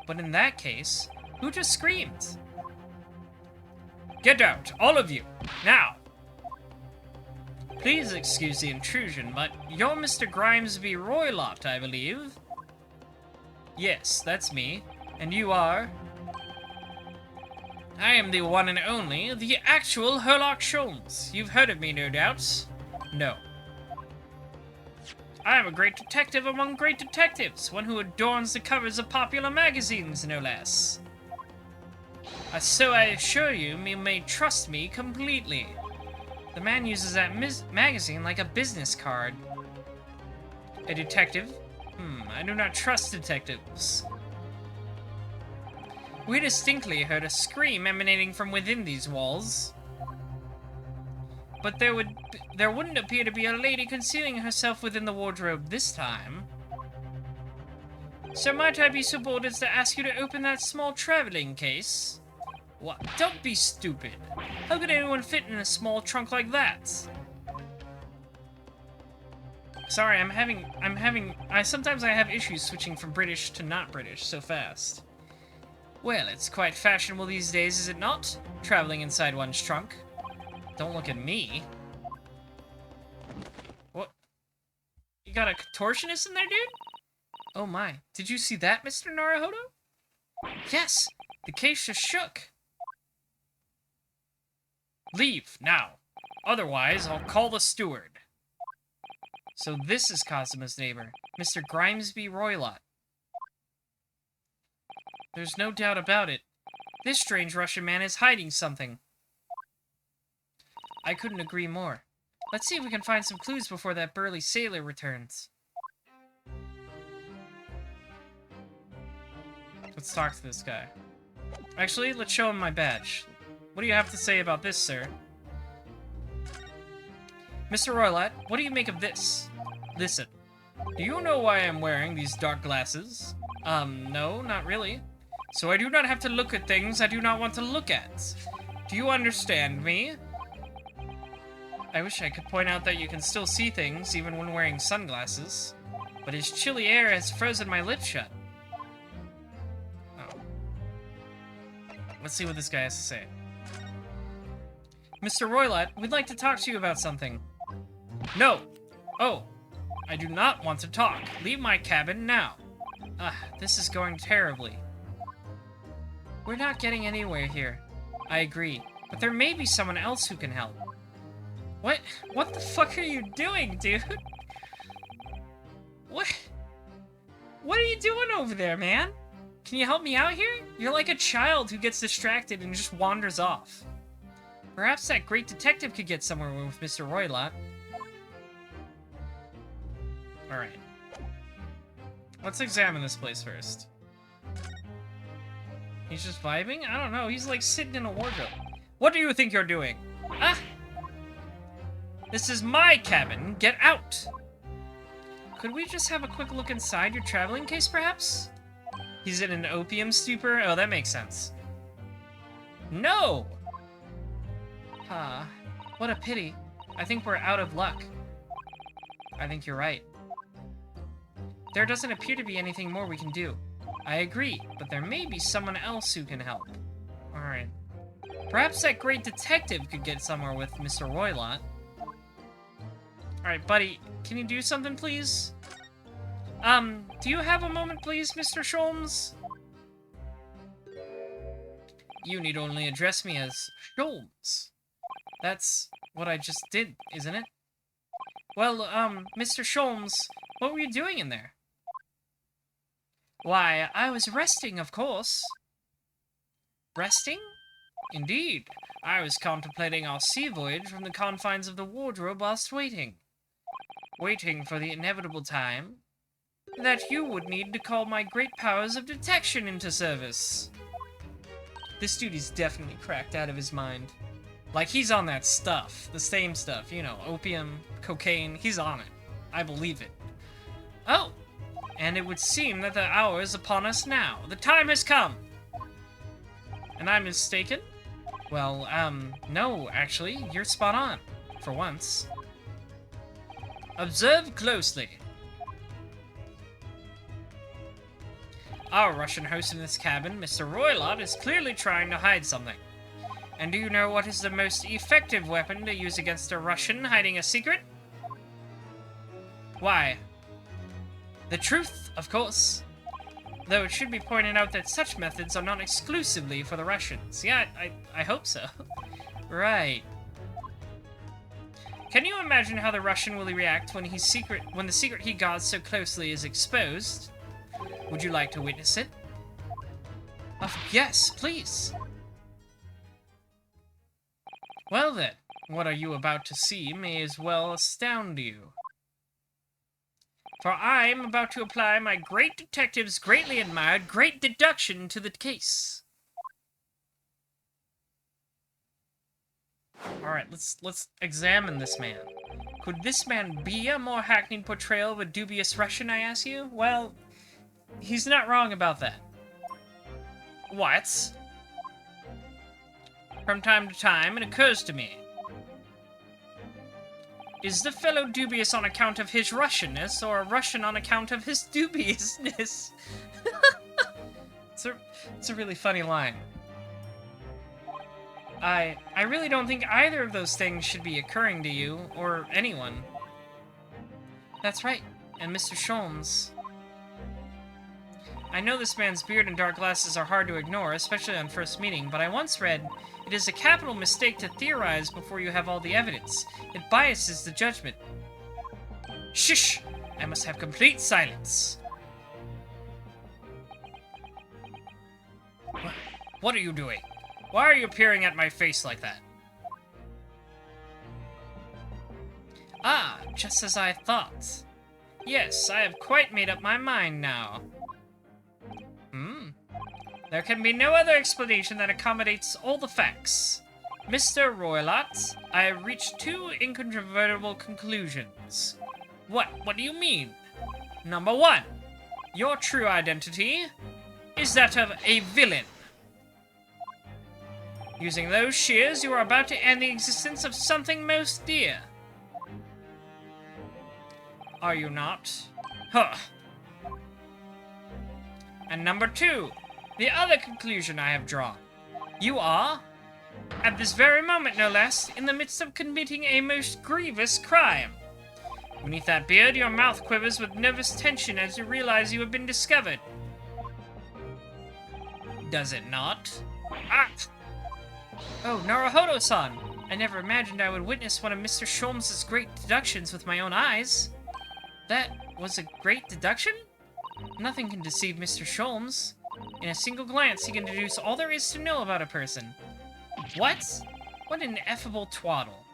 But in that case, who just screamed? Get out, all of you, now! Please excuse the intrusion, but you're Mr. Grimesby Roylott, I believe. Yes, that's me. And you are? I am the one and only, the actual Herlock Sholmes. You've heard of me, no doubt? No. I am a great detective among great detectives, one who adorns the covers of popular magazines, no less. So I assure you, you may trust me completely. The man uses that magazine like a business card. A detective? I do not trust detectives. We distinctly heard a scream emanating from within these walls. But there wouldn't appear to be a lady concealing herself within the wardrobe this time. So might I be so bold as to ask you to open that small traveling case? What? Don't be stupid. How could anyone fit in a small trunk like that? Sorry, sometimes I have issues switching from British to not British so fast. Well, it's quite fashionable these days, is it not? Traveling inside one's trunk. Don't look at me. What? You got a contortionist in there, dude? Oh my. Did you see that, Mr. Naruhodo? Yes! The case just shook. Leave, now. Otherwise, I'll call the steward. So this is Cosima's neighbor, Mr. Grimesby Roylott. There's no doubt about it. This strange Russian man is hiding something. I couldn't agree more. Let's see if we can find some clues before that burly sailor returns. Let's talk to this guy. Actually, let's show him my badge. What do you have to say about this, sir? Mr. Roylott, what do you make of this? Listen, do you know why I'm wearing these dark glasses? No, not really. So I do not have to look at things I do not want to look at. Do you understand me? I wish I could point out that you can still see things even when wearing sunglasses. But his chilly air has frozen my lips shut. Oh. Let's see what this guy has to say. Mr. Roylott, we'd like to talk to you about something. No! Oh, I do not want to talk. Leave my cabin now. This is going terribly. We're not getting anywhere here. I agree, but there may be someone else who can help. What the fuck are you doing, dude? What are you doing over there, man? Can you help me out here? You're like a child who gets distracted and just wanders off. Perhaps that great detective could get somewhere with Mr. Roylott. Alright. Let's examine this place first. He's just vibing? I don't know. He's like sitting in a wardrobe. What do you think you're doing? Ah! This is my cabin. Get out! Could we just have a quick look inside your traveling case, perhaps? He's in an opium stupor? Oh, that makes sense. No! What a pity. I think we're out of luck. I think you're right. There doesn't appear to be anything more we can do. I agree, but there may be someone else who can help. Alright. Perhaps that great detective could get somewhere with Mr. Roylott. Alright, buddy, can you do something, please? Do you have a moment, please, Mr. Sholmes? You need only address me as Sholmes. That's what I just did, isn't it? Well, Mr. Sholmes, what were you doing in there? Why, I was resting, of course. Resting? Indeed. I was contemplating our sea voyage from the confines of the wardrobe whilst waiting. Waiting for the inevitable time that you would need to call my great powers of detection into service. This dude is definitely cracked out of his mind. Like, he's on that stuff. The same stuff, you know, opium, cocaine, he's on it. I believe it. Oh! And it would seem that the hour is upon us now. The time has come! And I'm mistaken? Well, no, actually, you're spot on. For once. Observe closely. Our Russian host in this cabin, Mr. Roylott, is clearly trying to hide something. And do you know what is the most effective weapon to use against a Russian hiding a secret? Why? The truth, of course. Though it should be pointed out that such methods are not exclusively for the Russians. Yeah, I hope so. Right. Can you imagine how the Russian will react when the secret he guards so closely is exposed? Would you like to witness it? Yes, please. Well then, what are you about to see may as well astound you. For I am about to apply my great detective's greatly admired great deduction to the case. Alright, let's examine this man. Could this man be a more hackneyed portrayal of a dubious Russian, I ask you? Well, he's not wrong about that. What? From time to time, it occurs to me. Is the fellow dubious on account of his Russianness, or a Russian on account of his dubiousness? It's a really funny line. I really don't think either of those things should be occurring to you, or anyone. That's right, and Mr. Sholmes. I know this man's beard and dark glasses are hard to ignore, especially on first meeting, but I once read, it is a capital mistake to theorize before you have all the evidence. It biases the judgment. Shush! I must have complete silence. What are you doing? Why are you peering at my face like that? Ah, just as I thought. Yes, I have quite made up my mind now. There can be no other explanation that accommodates all the facts. Mr. Roylott, I have reached two incontrovertible conclusions. What do you mean? Number one, your true identity is that of a villain. Using those shears, you are about to end the existence of something most dear. Are you not? Huh. And number two, the other conclusion I have drawn. You are, at this very moment no less, in the midst of committing a most grievous crime. Beneath that beard, your mouth quivers with nervous tension as you realize you have been discovered. Does it not? Ah! Oh, Naruhodo-san! I never imagined I would witness one of Mr. Sholmes' great deductions with my own eyes. That was a great deduction? Nothing can deceive Mr. Sholmes. In a single glance, he can deduce all there is to know about a person. What? What an ineffable twaddle.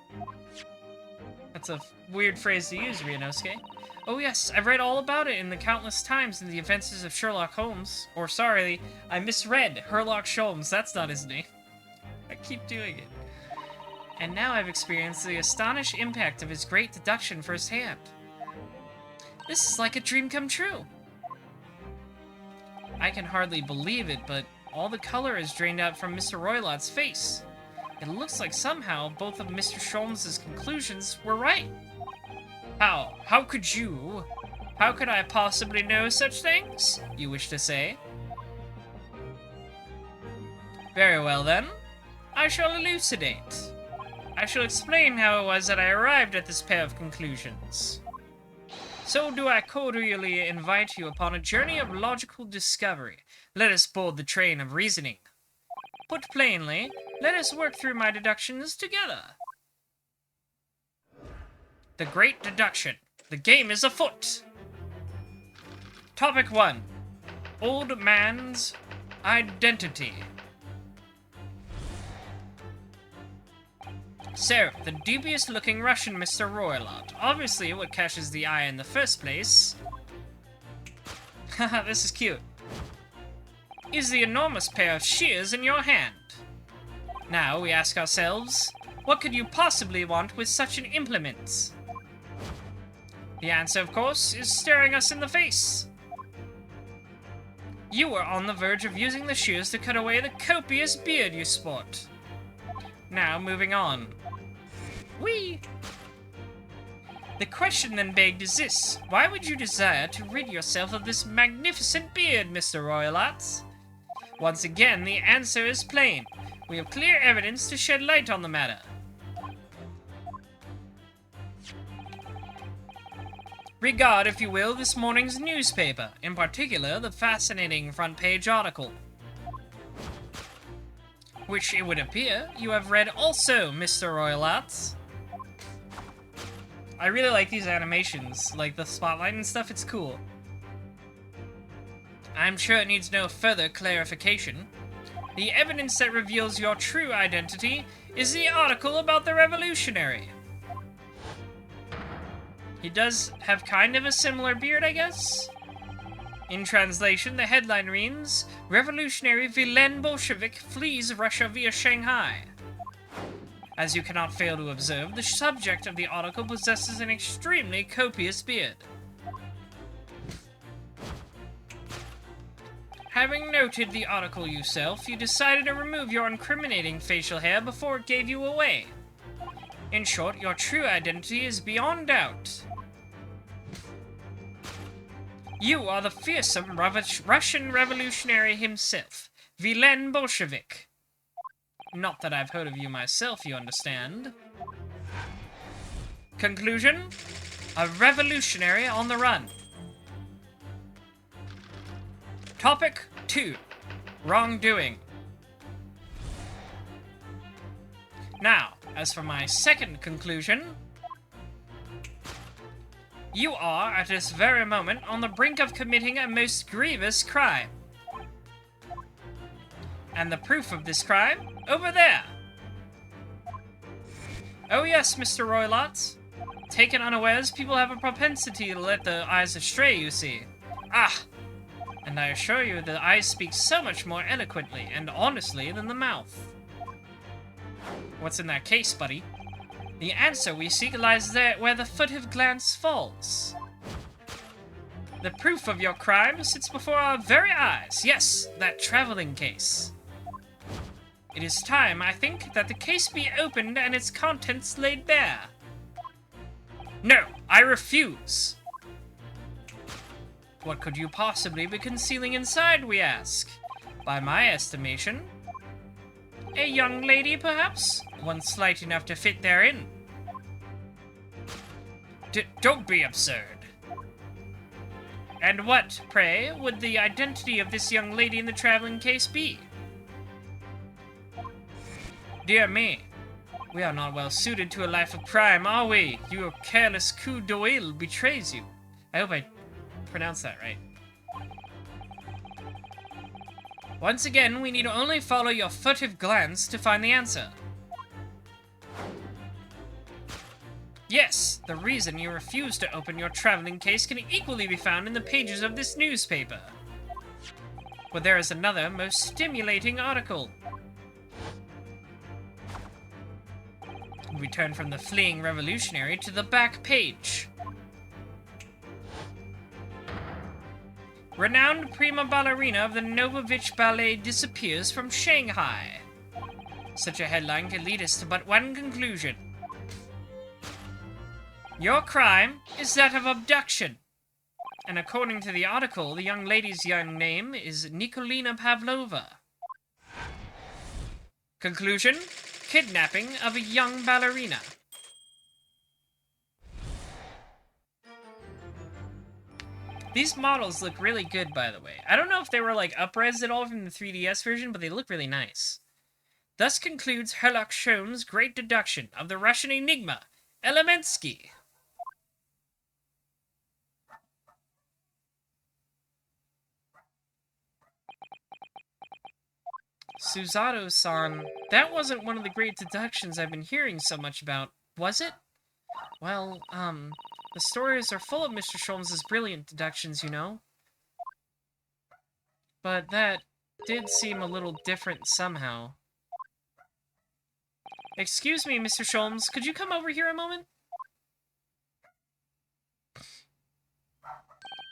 That's a weird phrase to use, Ryunosuke. Oh yes, I've read all about it in the countless times in the adventures of Sherlock Holmes. Or sorry, I misread Herlock Sholmes. That's not his name. I keep doing it. And now I've experienced the astonished impact of his great deduction firsthand. This is like a dream come true. I can hardly believe it, but all the color is drained out from Mr. Roylott's face. It looks like somehow both of Mr. Sholmes' conclusions were right. How? How could you? How could I possibly know such things? You wish to say? Very well then. I shall elucidate. I shall explain how it was that I arrived at this pair of conclusions. So do I cordially invite you upon a journey of logical discovery. Let us board the train of reasoning. Put plainly, let us work through my deductions together. The Great Deduction. The game is afoot. Topic 1. Old man's identity. So, the dubious-looking Russian Mr. Roylott. Obviously what catches the eye in the first place... Haha, this is cute. Is the enormous pair of shears in your hand. Now, we ask ourselves, what could you possibly want with such an implement? The answer, of course, is staring us in the face. You were on the verge of using the shears to cut away the copious beard you sport. Now, moving on. Whee! The question then begged is this: why would you desire to rid yourself of this magnificent beard, Mr. Roylott? Once again, the answer is plain. We have clear evidence to shed light on the matter. Regard, if you will, this morning's newspaper, in particular the fascinating front-page article, which, it would appear, you have read also, Mr. Roylott. I really like these animations, like the spotlight and stuff, it's cool. I'm sure it needs no further clarification. The evidence that reveals your true identity is the article about the revolutionary. He does have kind of a similar beard, I guess? In translation, the headline reads, Revolutionary villain Bolshevik flees Russia via Shanghai. As you cannot fail to observe, the subject of the article possesses an extremely copious beard. Having noted the article yourself, you decided to remove your incriminating facial hair before it gave you away. In short, your true identity is beyond doubt. You are the fearsome Russian revolutionary himself, Villain Bolshevik. Not that I've heard of you myself, you understand. Conclusion? A revolutionary on the run. Topic 2. Wrongdoing. Now, as for my second conclusion, you are, at this very moment, on the brink of committing a most grievous crime. And the proof of this crime? Over there! Oh yes, Mr. Roylott. Taken unawares, people have a propensity to let the eyes astray, you see. Ah! And I assure you, the eyes speak so much more eloquently and honestly than the mouth. What's in that case, buddy? The answer we seek lies there where the furtive glance falls. The proof of your crime sits before our very eyes. Yes, that traveling case. It is time, I think, that the case be opened and its contents laid bare. No, I refuse. What could you possibly be concealing inside, we ask? By my estimation, a young lady, perhaps? One slight enough to fit therein. Don't be absurd. And what, pray, would the identity of this young lady in the traveling case be? Dear me, we are not well suited to a life of crime, are we? Your careless coup d'oeil betrays you. I hope I pronounced that right. Once again, we need only follow your furtive glance to find the answer. Yes, the reason you refuse to open your traveling case can equally be found in the pages of this newspaper. But there is another, most stimulating article. We turn from the fleeing revolutionary to the back page. Renowned prima ballerina of the Novovich Ballet disappears from Shanghai. Such a headline can lead us to but one conclusion. Your crime is that of abduction. And according to the article, the young lady's young name is Nikolina Pavlova. Conclusion? Kidnapping of a young ballerina. These models look really good, by the way. I don't know if they were, like, up-res at all from the 3DS version, but they look really nice. Thus concludes Herlock Sholmes' great deduction of the Russian enigma, Elemensky. Suzato-san, that wasn't one of the great deductions I've been hearing so much about, was it? Well, the stories are full of Mr. Sholmes' brilliant deductions, you know. But that did seem a little different somehow. Excuse me, Mr. Sholmes, could you come over here a moment?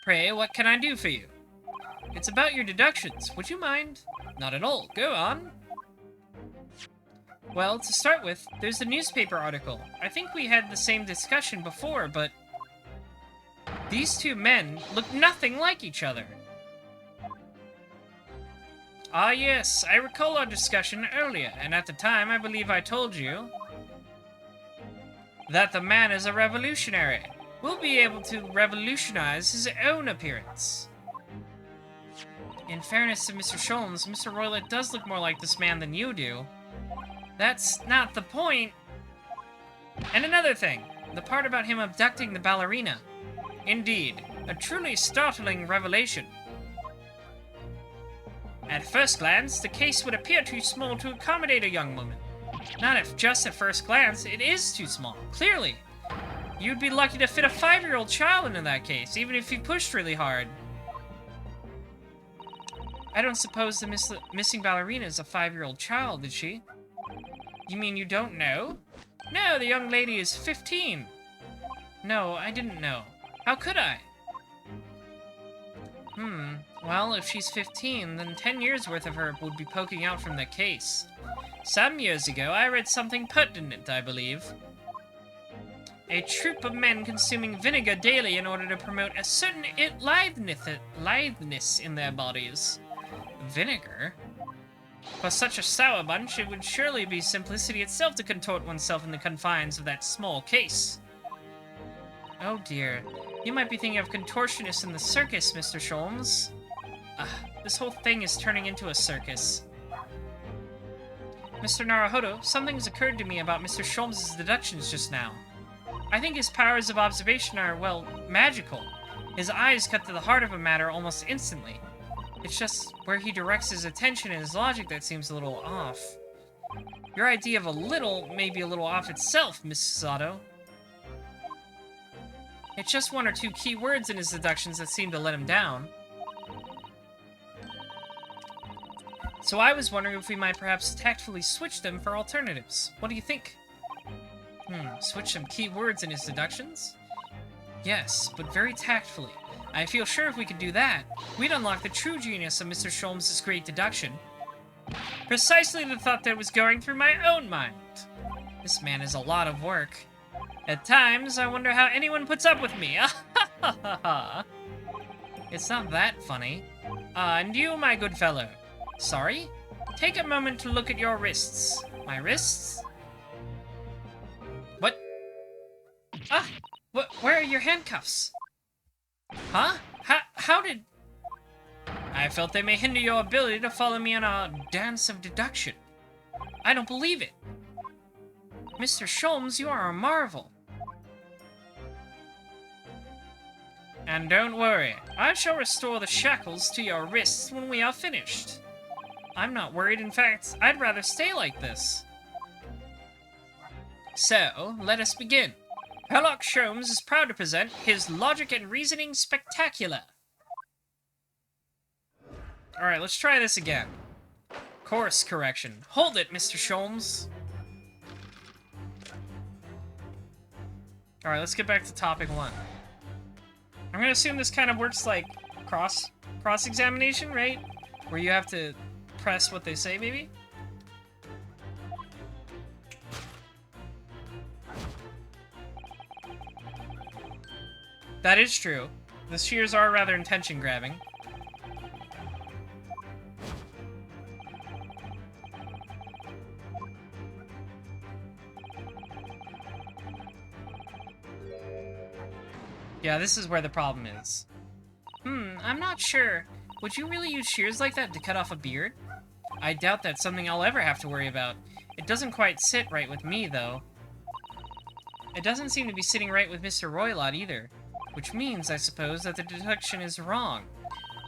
Pray, what can I do for you? It's about your deductions. Would you mind? Not at all. Go on. Well, to start with, there's the newspaper article. I think we had the same discussion before, but these two men look nothing like each other. Ah, yes, I recall our discussion earlier, and at the time I believe I told you that the man is a revolutionary. Will be able to revolutionize his own appearance. In fairness to Mr. Sholmes, Mr. Roylott does look more like this man than you do. That's not the point. And another thing, the part about him abducting the ballerina. Indeed, a truly startling revelation. At first glance, the case would appear too small to accommodate a young woman. Not if just at first glance, it is too small, clearly. You'd be lucky to fit a 5-year-old child into that case, even if you pushed really hard. I don't suppose the missing ballerina is a 5-year-old child, is she? You mean you don't know? No, the young lady is 15. No, I didn't know. How could I? Well, if she's 15, then 10 years worth of her would be poking out from the case. Some years ago, I read something pertinent, I believe. A troop of men consuming vinegar daily in order to promote a certain litheness in their bodies. Vinegar? For such a sour bunch, it would surely be simplicity itself to contort oneself in the confines of that small case. Oh dear. You might be thinking of contortionists in the circus, Mr. Sholmes. This whole thing is turning into a circus. Mr. Naruhodo, something's occurred to me about Mr. Sholmes' deductions just now. I think his powers of observation are, well, magical. His eyes cut to the heart of a matter almost instantly. It's just where he directs his attention and his logic that seems a little off. Your idea of a little may be a little off itself, Miss Sato. It's just one or two key words in his deductions that seem to let him down. So I was wondering if we might perhaps tactfully switch them for alternatives. What do you think? Switch some key words in his deductions? Yes, but very tactfully. I feel sure if we could do that, we'd unlock the true genius of Mr. Sholmes' great deduction. Precisely the thought that was going through my own mind. This man is a lot of work. At times, I wonder how anyone puts up with me. It's not that funny. And you, my good fellow. Sorry? Take a moment to look at your wrists. My wrists? What? Where are your handcuffs? Huh? How did... I felt they may hinder your ability to follow me on a dance of deduction. I don't believe it. Mr. Sholmes, you are a marvel. And don't worry, I shall restore the shackles to your wrists when we are finished. I'm not worried, in fact, I'd rather stay like this. So, let us begin. Herlock Sholmes is proud to present his Logic and Reasoning Spectacular. Alright, let's try this again. Course correction. Hold it, Mr. Sholmes. Alright, let's get back to topic 1. I'm gonna assume this kind of works like cross-examination, right? Where you have to press what they say, maybe? That is true. The shears are rather intention-grabbing. Yeah, this is where the problem is. I'm not sure. Would you really use shears like that to cut off a beard? I doubt that's something I'll ever have to worry about. It doesn't quite sit right with me, though. It doesn't seem to be sitting right with Mr. Roylott either. Which means, I suppose, that the deduction is wrong.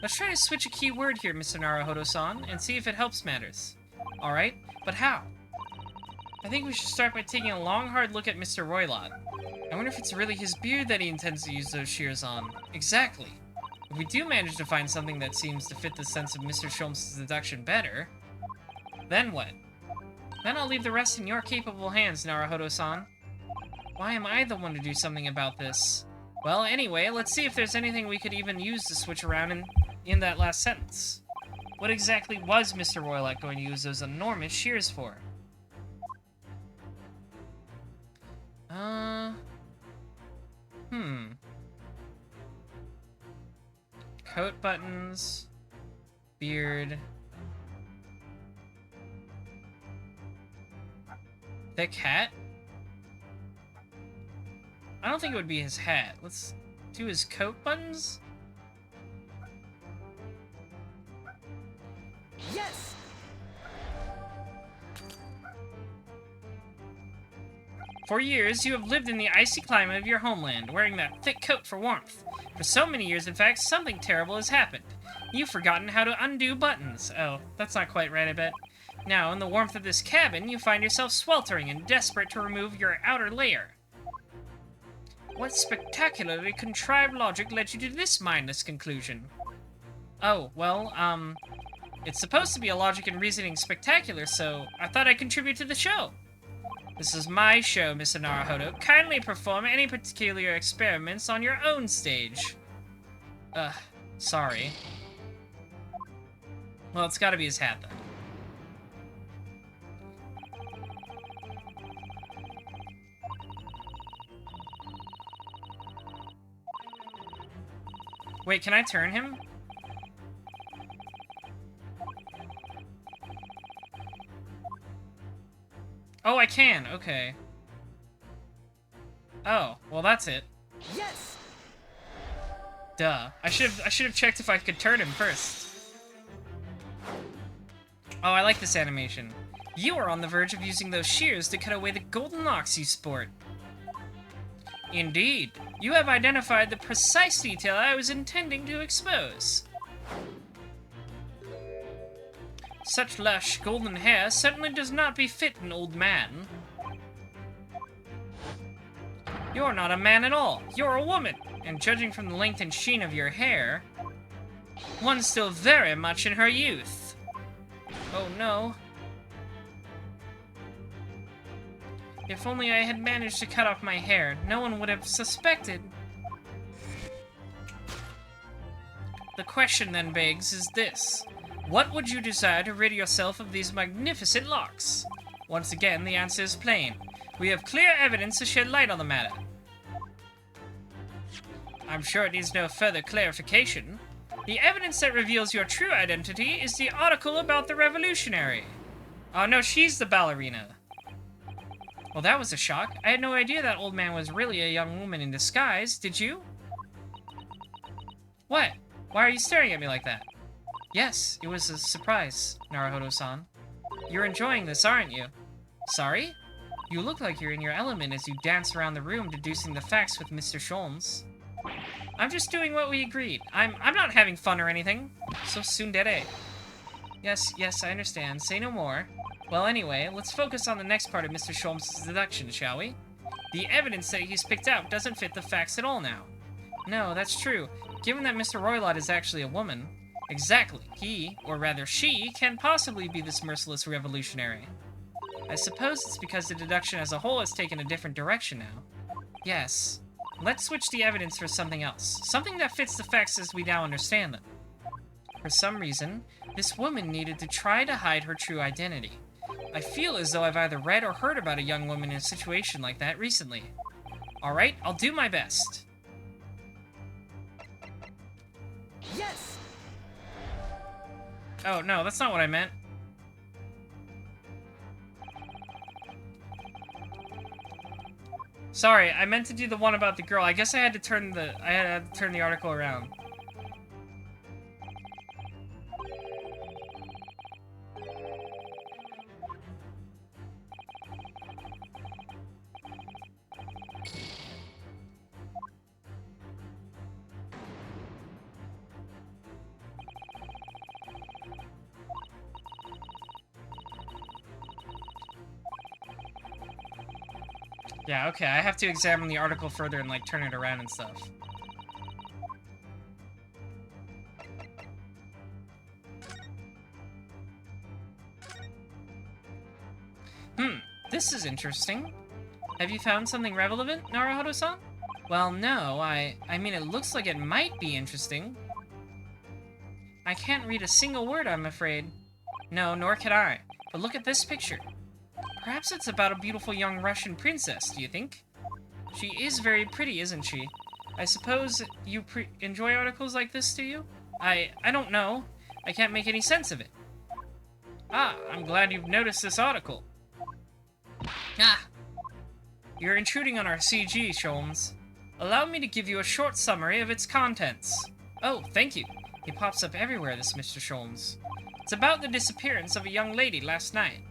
Let's try to switch a key word here, Mr. Naruhodo-san, and see if it helps matters. Alright, but how? I think we should start by taking a long, hard look at Mr. Roylott. I wonder if it's really his beard that he intends to use those shears on. Exactly. If we do manage to find something that seems to fit the sense of Mr. Sholmes' deduction better, then what? Then I'll leave the rest in your capable hands, Naruhodo-san. Why am I the one to do something about this? Well, anyway, let's see if there's anything we could even use to switch around in that last sentence. What exactly was Mr. Roylott going to use those enormous shears for? Coat buttons, beard, thick hat? I don't think it would be his hat. Let's do his coat buttons? Yes! For years, you have lived in the icy climate of your homeland, wearing that thick coat for warmth. For so many years, in fact, something terrible has happened. You've forgotten how to undo buttons. Oh, that's not quite right, I bet. Now, in the warmth of this cabin, you find yourself sweltering and desperate to remove your outer layer. What spectacularly contrived logic led you to this mindless conclusion? Oh, well, it's supposed to be a logic and reasoning spectacular, so I thought I'd contribute to the show. This is my show, Mr. Naruhodo. Kindly perform any particular experiments on your own stage. Sorry. Well, it's gotta be his hat, then. Wait, can I turn him? Oh, I can. Okay. Oh, well, that's it. Yes! Duh. I should have checked if I could turn him first. Oh, I like this animation. You are on the verge of using those shears to cut away the golden locks you sport. Indeed. You have identified the precise detail I was intending to expose. Such lush, golden hair certainly does not befit an old man. You're not a man at all. You're a woman. And judging from the length and sheen of your hair, one's still very much in her youth. Oh no. If only I had managed to cut off my hair, no one would have suspected. The question then begs is this. What would you desire to rid yourself of these magnificent locks? Once again, the answer is plain. We have clear evidence to shed light on the matter. I'm sure it needs no further clarification. The evidence that reveals your true identity is the article about the revolutionary. Oh no, she's the ballerina. Well, that was a shock. I had no idea that old man was really a young woman in disguise. Did you? What? Why are you staring at me like that? Yes, it was a surprise, Naruhodo-san. You're enjoying this, aren't you? Sorry? You look like you're in your element as you dance around the room deducing the facts with Mr. Sholmes. I'm just doing what we agreed. I'm not having fun or anything. So tsundere. Yes, I understand. Say no more. Well, anyway, let's focus on the next part of Mr. Sholmes' deduction, shall we? The evidence that he's picked out doesn't fit the facts at all now. No, that's true. Given that Mr. Roylott is actually a woman, exactly, he, or rather she, can't possibly be this merciless revolutionary. I suppose it's because the deduction as a whole has taken a different direction now. Yes. Let's switch the evidence for something else. Something that fits the facts as we now understand them. For some reason, this woman needed to try to hide her true identity. I feel as though I've either read or heard about a young woman in a situation like that recently. Alright, I'll do my best. Yes! Oh, no, that's not what I meant. Sorry, I meant to do the one about the girl. I guess I had to turn the article around. Yeah, okay, I have to examine the article further and, like, turn it around and stuff. This is interesting. Have you found something relevant, Naruhodo-san? Well, no, I mean, it looks like it might be interesting. I can't read a single word, I'm afraid. No, nor can I. But look at this picture. Perhaps it's about a beautiful young Russian princess, do you think? She is very pretty, isn't she? I suppose you enjoy articles like this, do you? I don't know. I can't make any sense of it. Ah, I'm glad you've noticed this article. Ah! You're intruding on our CG, Sholmes. Allow me to give you a short summary of its contents. Oh, thank you. He pops up everywhere, this Mr. Sholmes. It's about the disappearance of a young lady last night.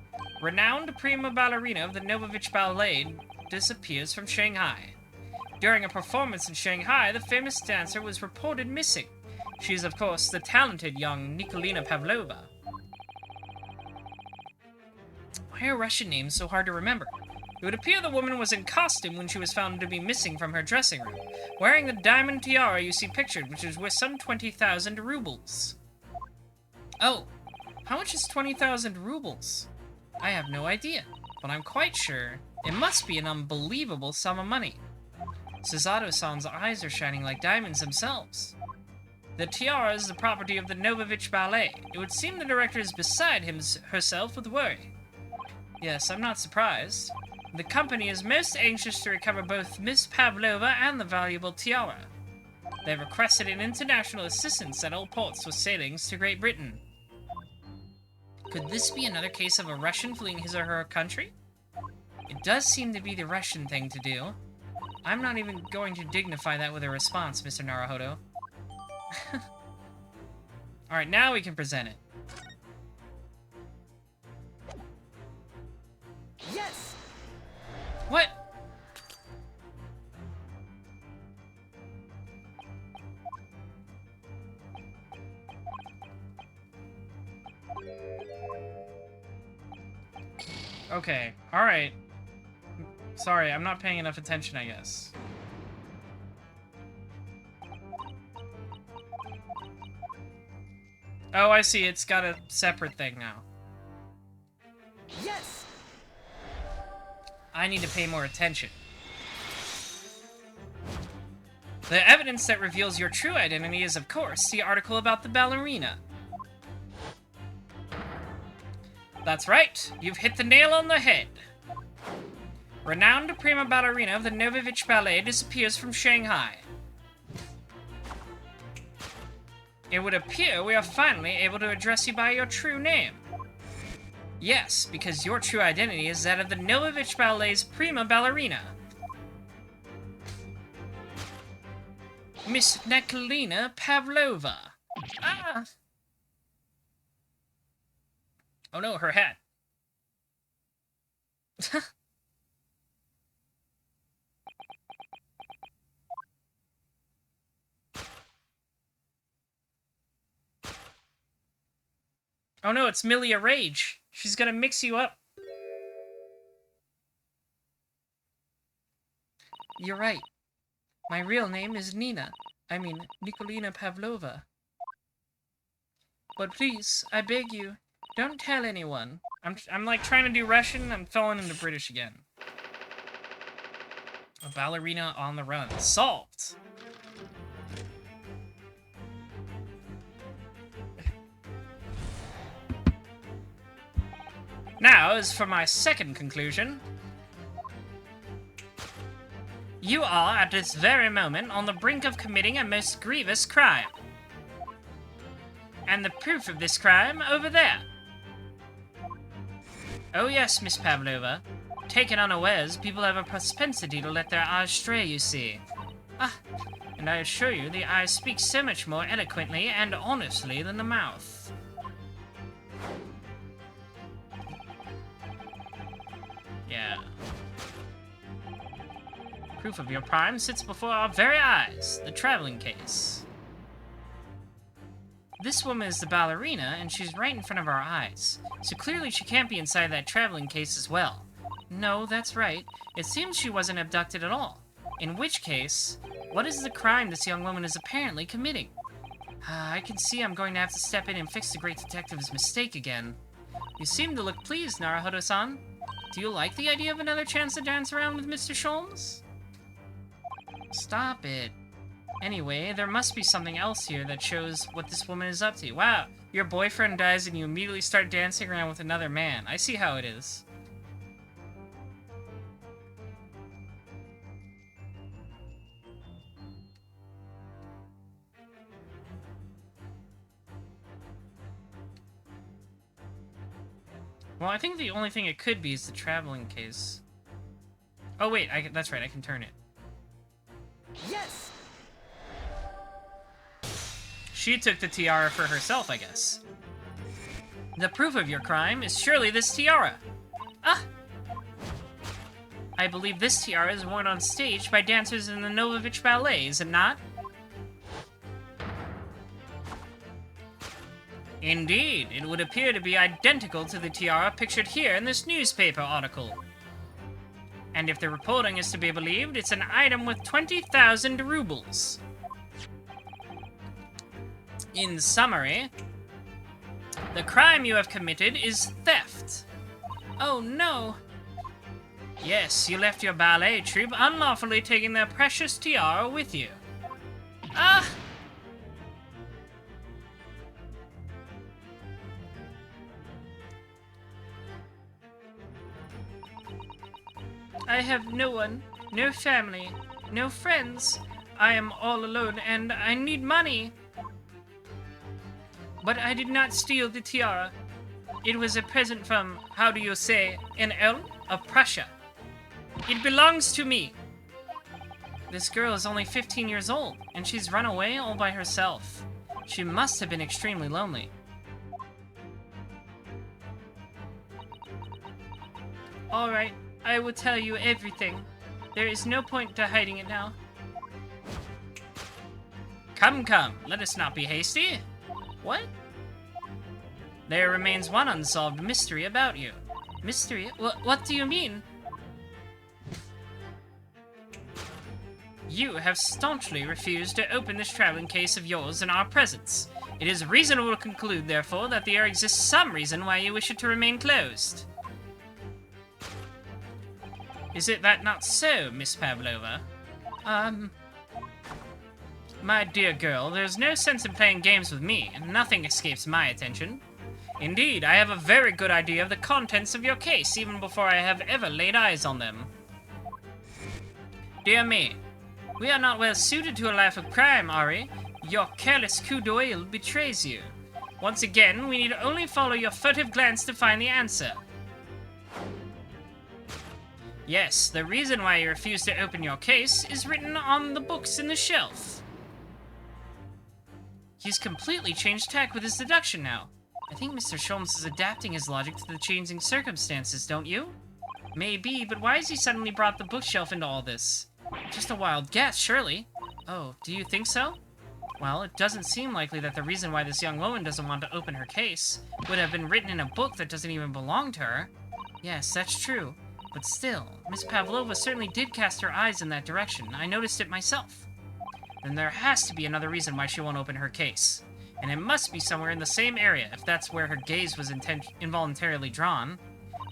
Renowned prima ballerina of the Novovich Ballet disappears from Shanghai. During a performance in Shanghai, the famous dancer was reported missing. She is, of course, the talented young Nikolina Pavlova. Why are Russian names so hard to remember? It would appear the woman was in costume when she was found to be missing from her dressing room, wearing the diamond tiara you see pictured, which is worth some 20,000 rubles. Oh, how much is 20,000 rubles? I have no idea, but I'm quite sure it must be an unbelievable sum of money. Suzato-san's eyes are shining like diamonds themselves. The tiara is the property of the Novovich Ballet. It would seem the director is beside herself with worry. Yes, I'm not surprised. The company is most anxious to recover both Miss Pavlova and the valuable tiara. They have requested an international assistance at all ports with sailings to Great Britain. Could this be another case of a Russian fleeing his or her country? It does seem to be the Russian thing to do. I'm not even going to dignify that with a response, Mr. Naruhodo. Alright, now we can present it. Yes! What? Okay, alright. Sorry, I'm not paying enough attention, I guess. Oh, I see, it's got a separate thing now. Yes! I need to pay more attention. The evidence that reveals your true identity is, of course, the article about the ballerina. That's right, you've hit the nail on the head. Renowned prima ballerina of the Novovich Ballet disappears from Shanghai. It would appear we are finally able to address you by your true name. Yes, because your true identity is that of the Novovich Ballet's prima ballerina. Miss Nikolina Pavlova. Ah! Oh no, her hat. Oh no, it's Milia Rage. She's gonna mix you up. You're right. My real name is Nikolina Pavlova. But please, I beg you, don't tell anyone. I'm like trying to do Russian, I'm falling into British again. A ballerina on the run. Solved! Now, as for my second conclusion, you are, at this very moment, on the brink of committing a most grievous crime. And the proof of this crime over there. Oh yes, Miss Pavlova. Taken unawares, people have a propensity to let their eyes stray, you see. Ah, and I assure you, the eyes speak so much more eloquently and honestly than the mouth. Yeah. Proof of your crime sits before our very eyes. The traveling case. This woman is the ballerina, and she's right in front of our eyes. So clearly she can't be inside that traveling case as well. No, that's right. It seems she wasn't abducted at all. In which case, what is the crime this young woman is apparently committing? I can see I'm going to have to step in and fix the great detective's mistake again. You seem to look pleased, Naruhodo-san. Do you like the idea of another chance to dance around with Mr. Sholmes? Stop it. Anyway, there must be something else here that shows what this woman is up to. Wow, your boyfriend dies and you immediately start dancing around with another man. I see how it is. Well, I think the only thing it could be is the traveling case. Oh wait, that's right, I can turn it. Yes! She took the tiara for herself, I guess. The proof of your crime is surely this tiara. Ah! I believe this tiara is worn on stage by dancers in the Novovich Ballet, is it not? Indeed, it would appear to be identical to the tiara pictured here in this newspaper article. And if the reporting is to be believed, it's an item with 20,000 rubles. In summary, the crime you have committed is theft. Oh no! Yes, you left your ballet troupe unlawfully taking their precious tiara with you. Ah! I have no one, no family, no friends. I am all alone and I need money. But I did not steal the tiara. It was a present from, how do you say, an Earl of Prussia. It belongs to me. This girl is only 15 years old, and she's run away all by herself. She must have been extremely lonely. Alright, I will tell you everything. There is no point to hiding it now. Come, let us not be hasty. What? There remains one unsolved mystery about you. Mystery? What do you mean? You have staunchly refused to open this traveling case of yours in our presence. It is reasonable to conclude, therefore, that there exists some reason why you wish it to remain closed. Is it that not so, Miss Pavlova? My dear girl, there's no sense in playing games with me, and nothing escapes my attention. Indeed, I have a very good idea of the contents of your case, even before I have ever laid eyes on them. Dear me, we are not well suited to a life of crime, Ari. Your careless coup d'oeil betrays you. Once again, we need only follow your furtive glance to find the answer. Yes, the reason why you refuse to open your case is written on the books in the shelf. He's completely changed tack with his deduction now. I think Mr. Sholmes is adapting his logic to the changing circumstances, don't you? Maybe, but why has he suddenly brought the bookshelf into all this? Just a wild guess, surely. Oh, do you think so? Well, it doesn't seem likely that the reason why this young woman doesn't want to open her case would have been written in a book that doesn't even belong to her. Yes, that's true. But still, Miss Pavlova certainly did cast her eyes in that direction. I noticed it myself. Then there has to be another reason why she won't open her case. And it must be somewhere in the same area, if that's where her gaze was involuntarily drawn.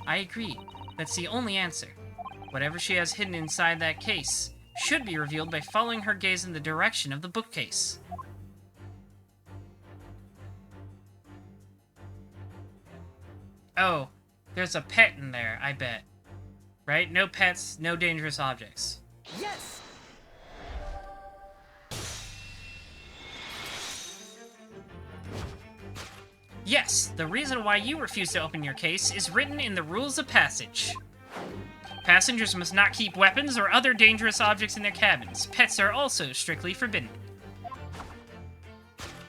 I agree. That's the only answer. Whatever she has hidden inside that case should be revealed by following her gaze in the direction of the bookcase. Oh, there's a pet in there, I bet. Right? No pets, no dangerous objects. Yes! Yes, the reason why you refuse to open your case is written in the rules of passage. Passengers must not keep weapons or other dangerous objects in their cabins. Pets are also strictly forbidden.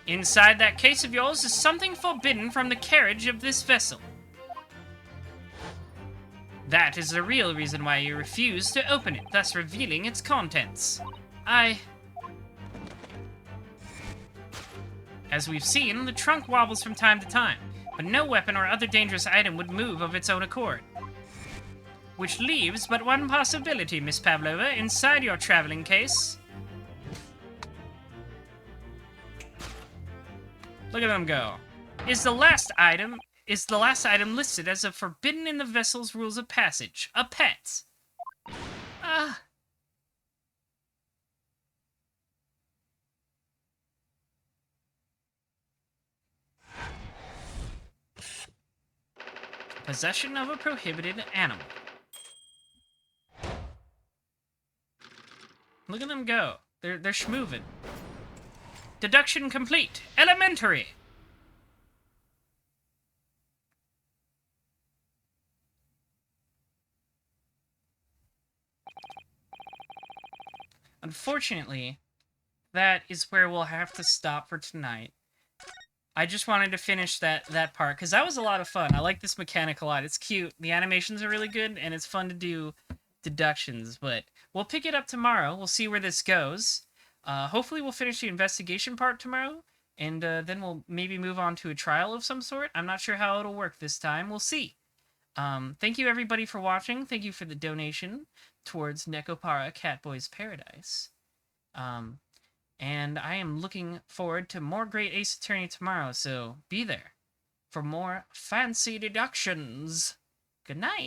Inside that case of yours is something forbidden from the carriage of this vessel. That is the real reason why you refuse to open it, thus revealing its contents. As we've seen, the trunk wobbles from time to time, but no weapon or other dangerous item would move of its own accord. Which leaves but one possibility, Miss Pavlova, inside your traveling case. Look at them go. Is the last item listed as a forbidden in the vessel's rules of passage? A pet. Ah. Possession of a prohibited animal. Look at them go. They're schmoovin'. Deduction complete. Elementary. Unfortunately, that is where we'll have to stop for tonight. I just wanted to finish that part, because that was a lot of fun. I like this mechanic a lot. It's cute. The animations are really good, and it's fun to do deductions, but we'll pick it up tomorrow. We'll see where this goes. Hopefully we'll finish the investigation part tomorrow, and then we'll maybe move on to a trial of some sort. I'm not sure how it'll work this time. We'll see. Thank you everybody for watching. Thank you for the donation towards Nekopara Catboy's Paradise. And I am looking forward to more great Ace Attorney tomorrow, so be there for more fancy deductions. Good night.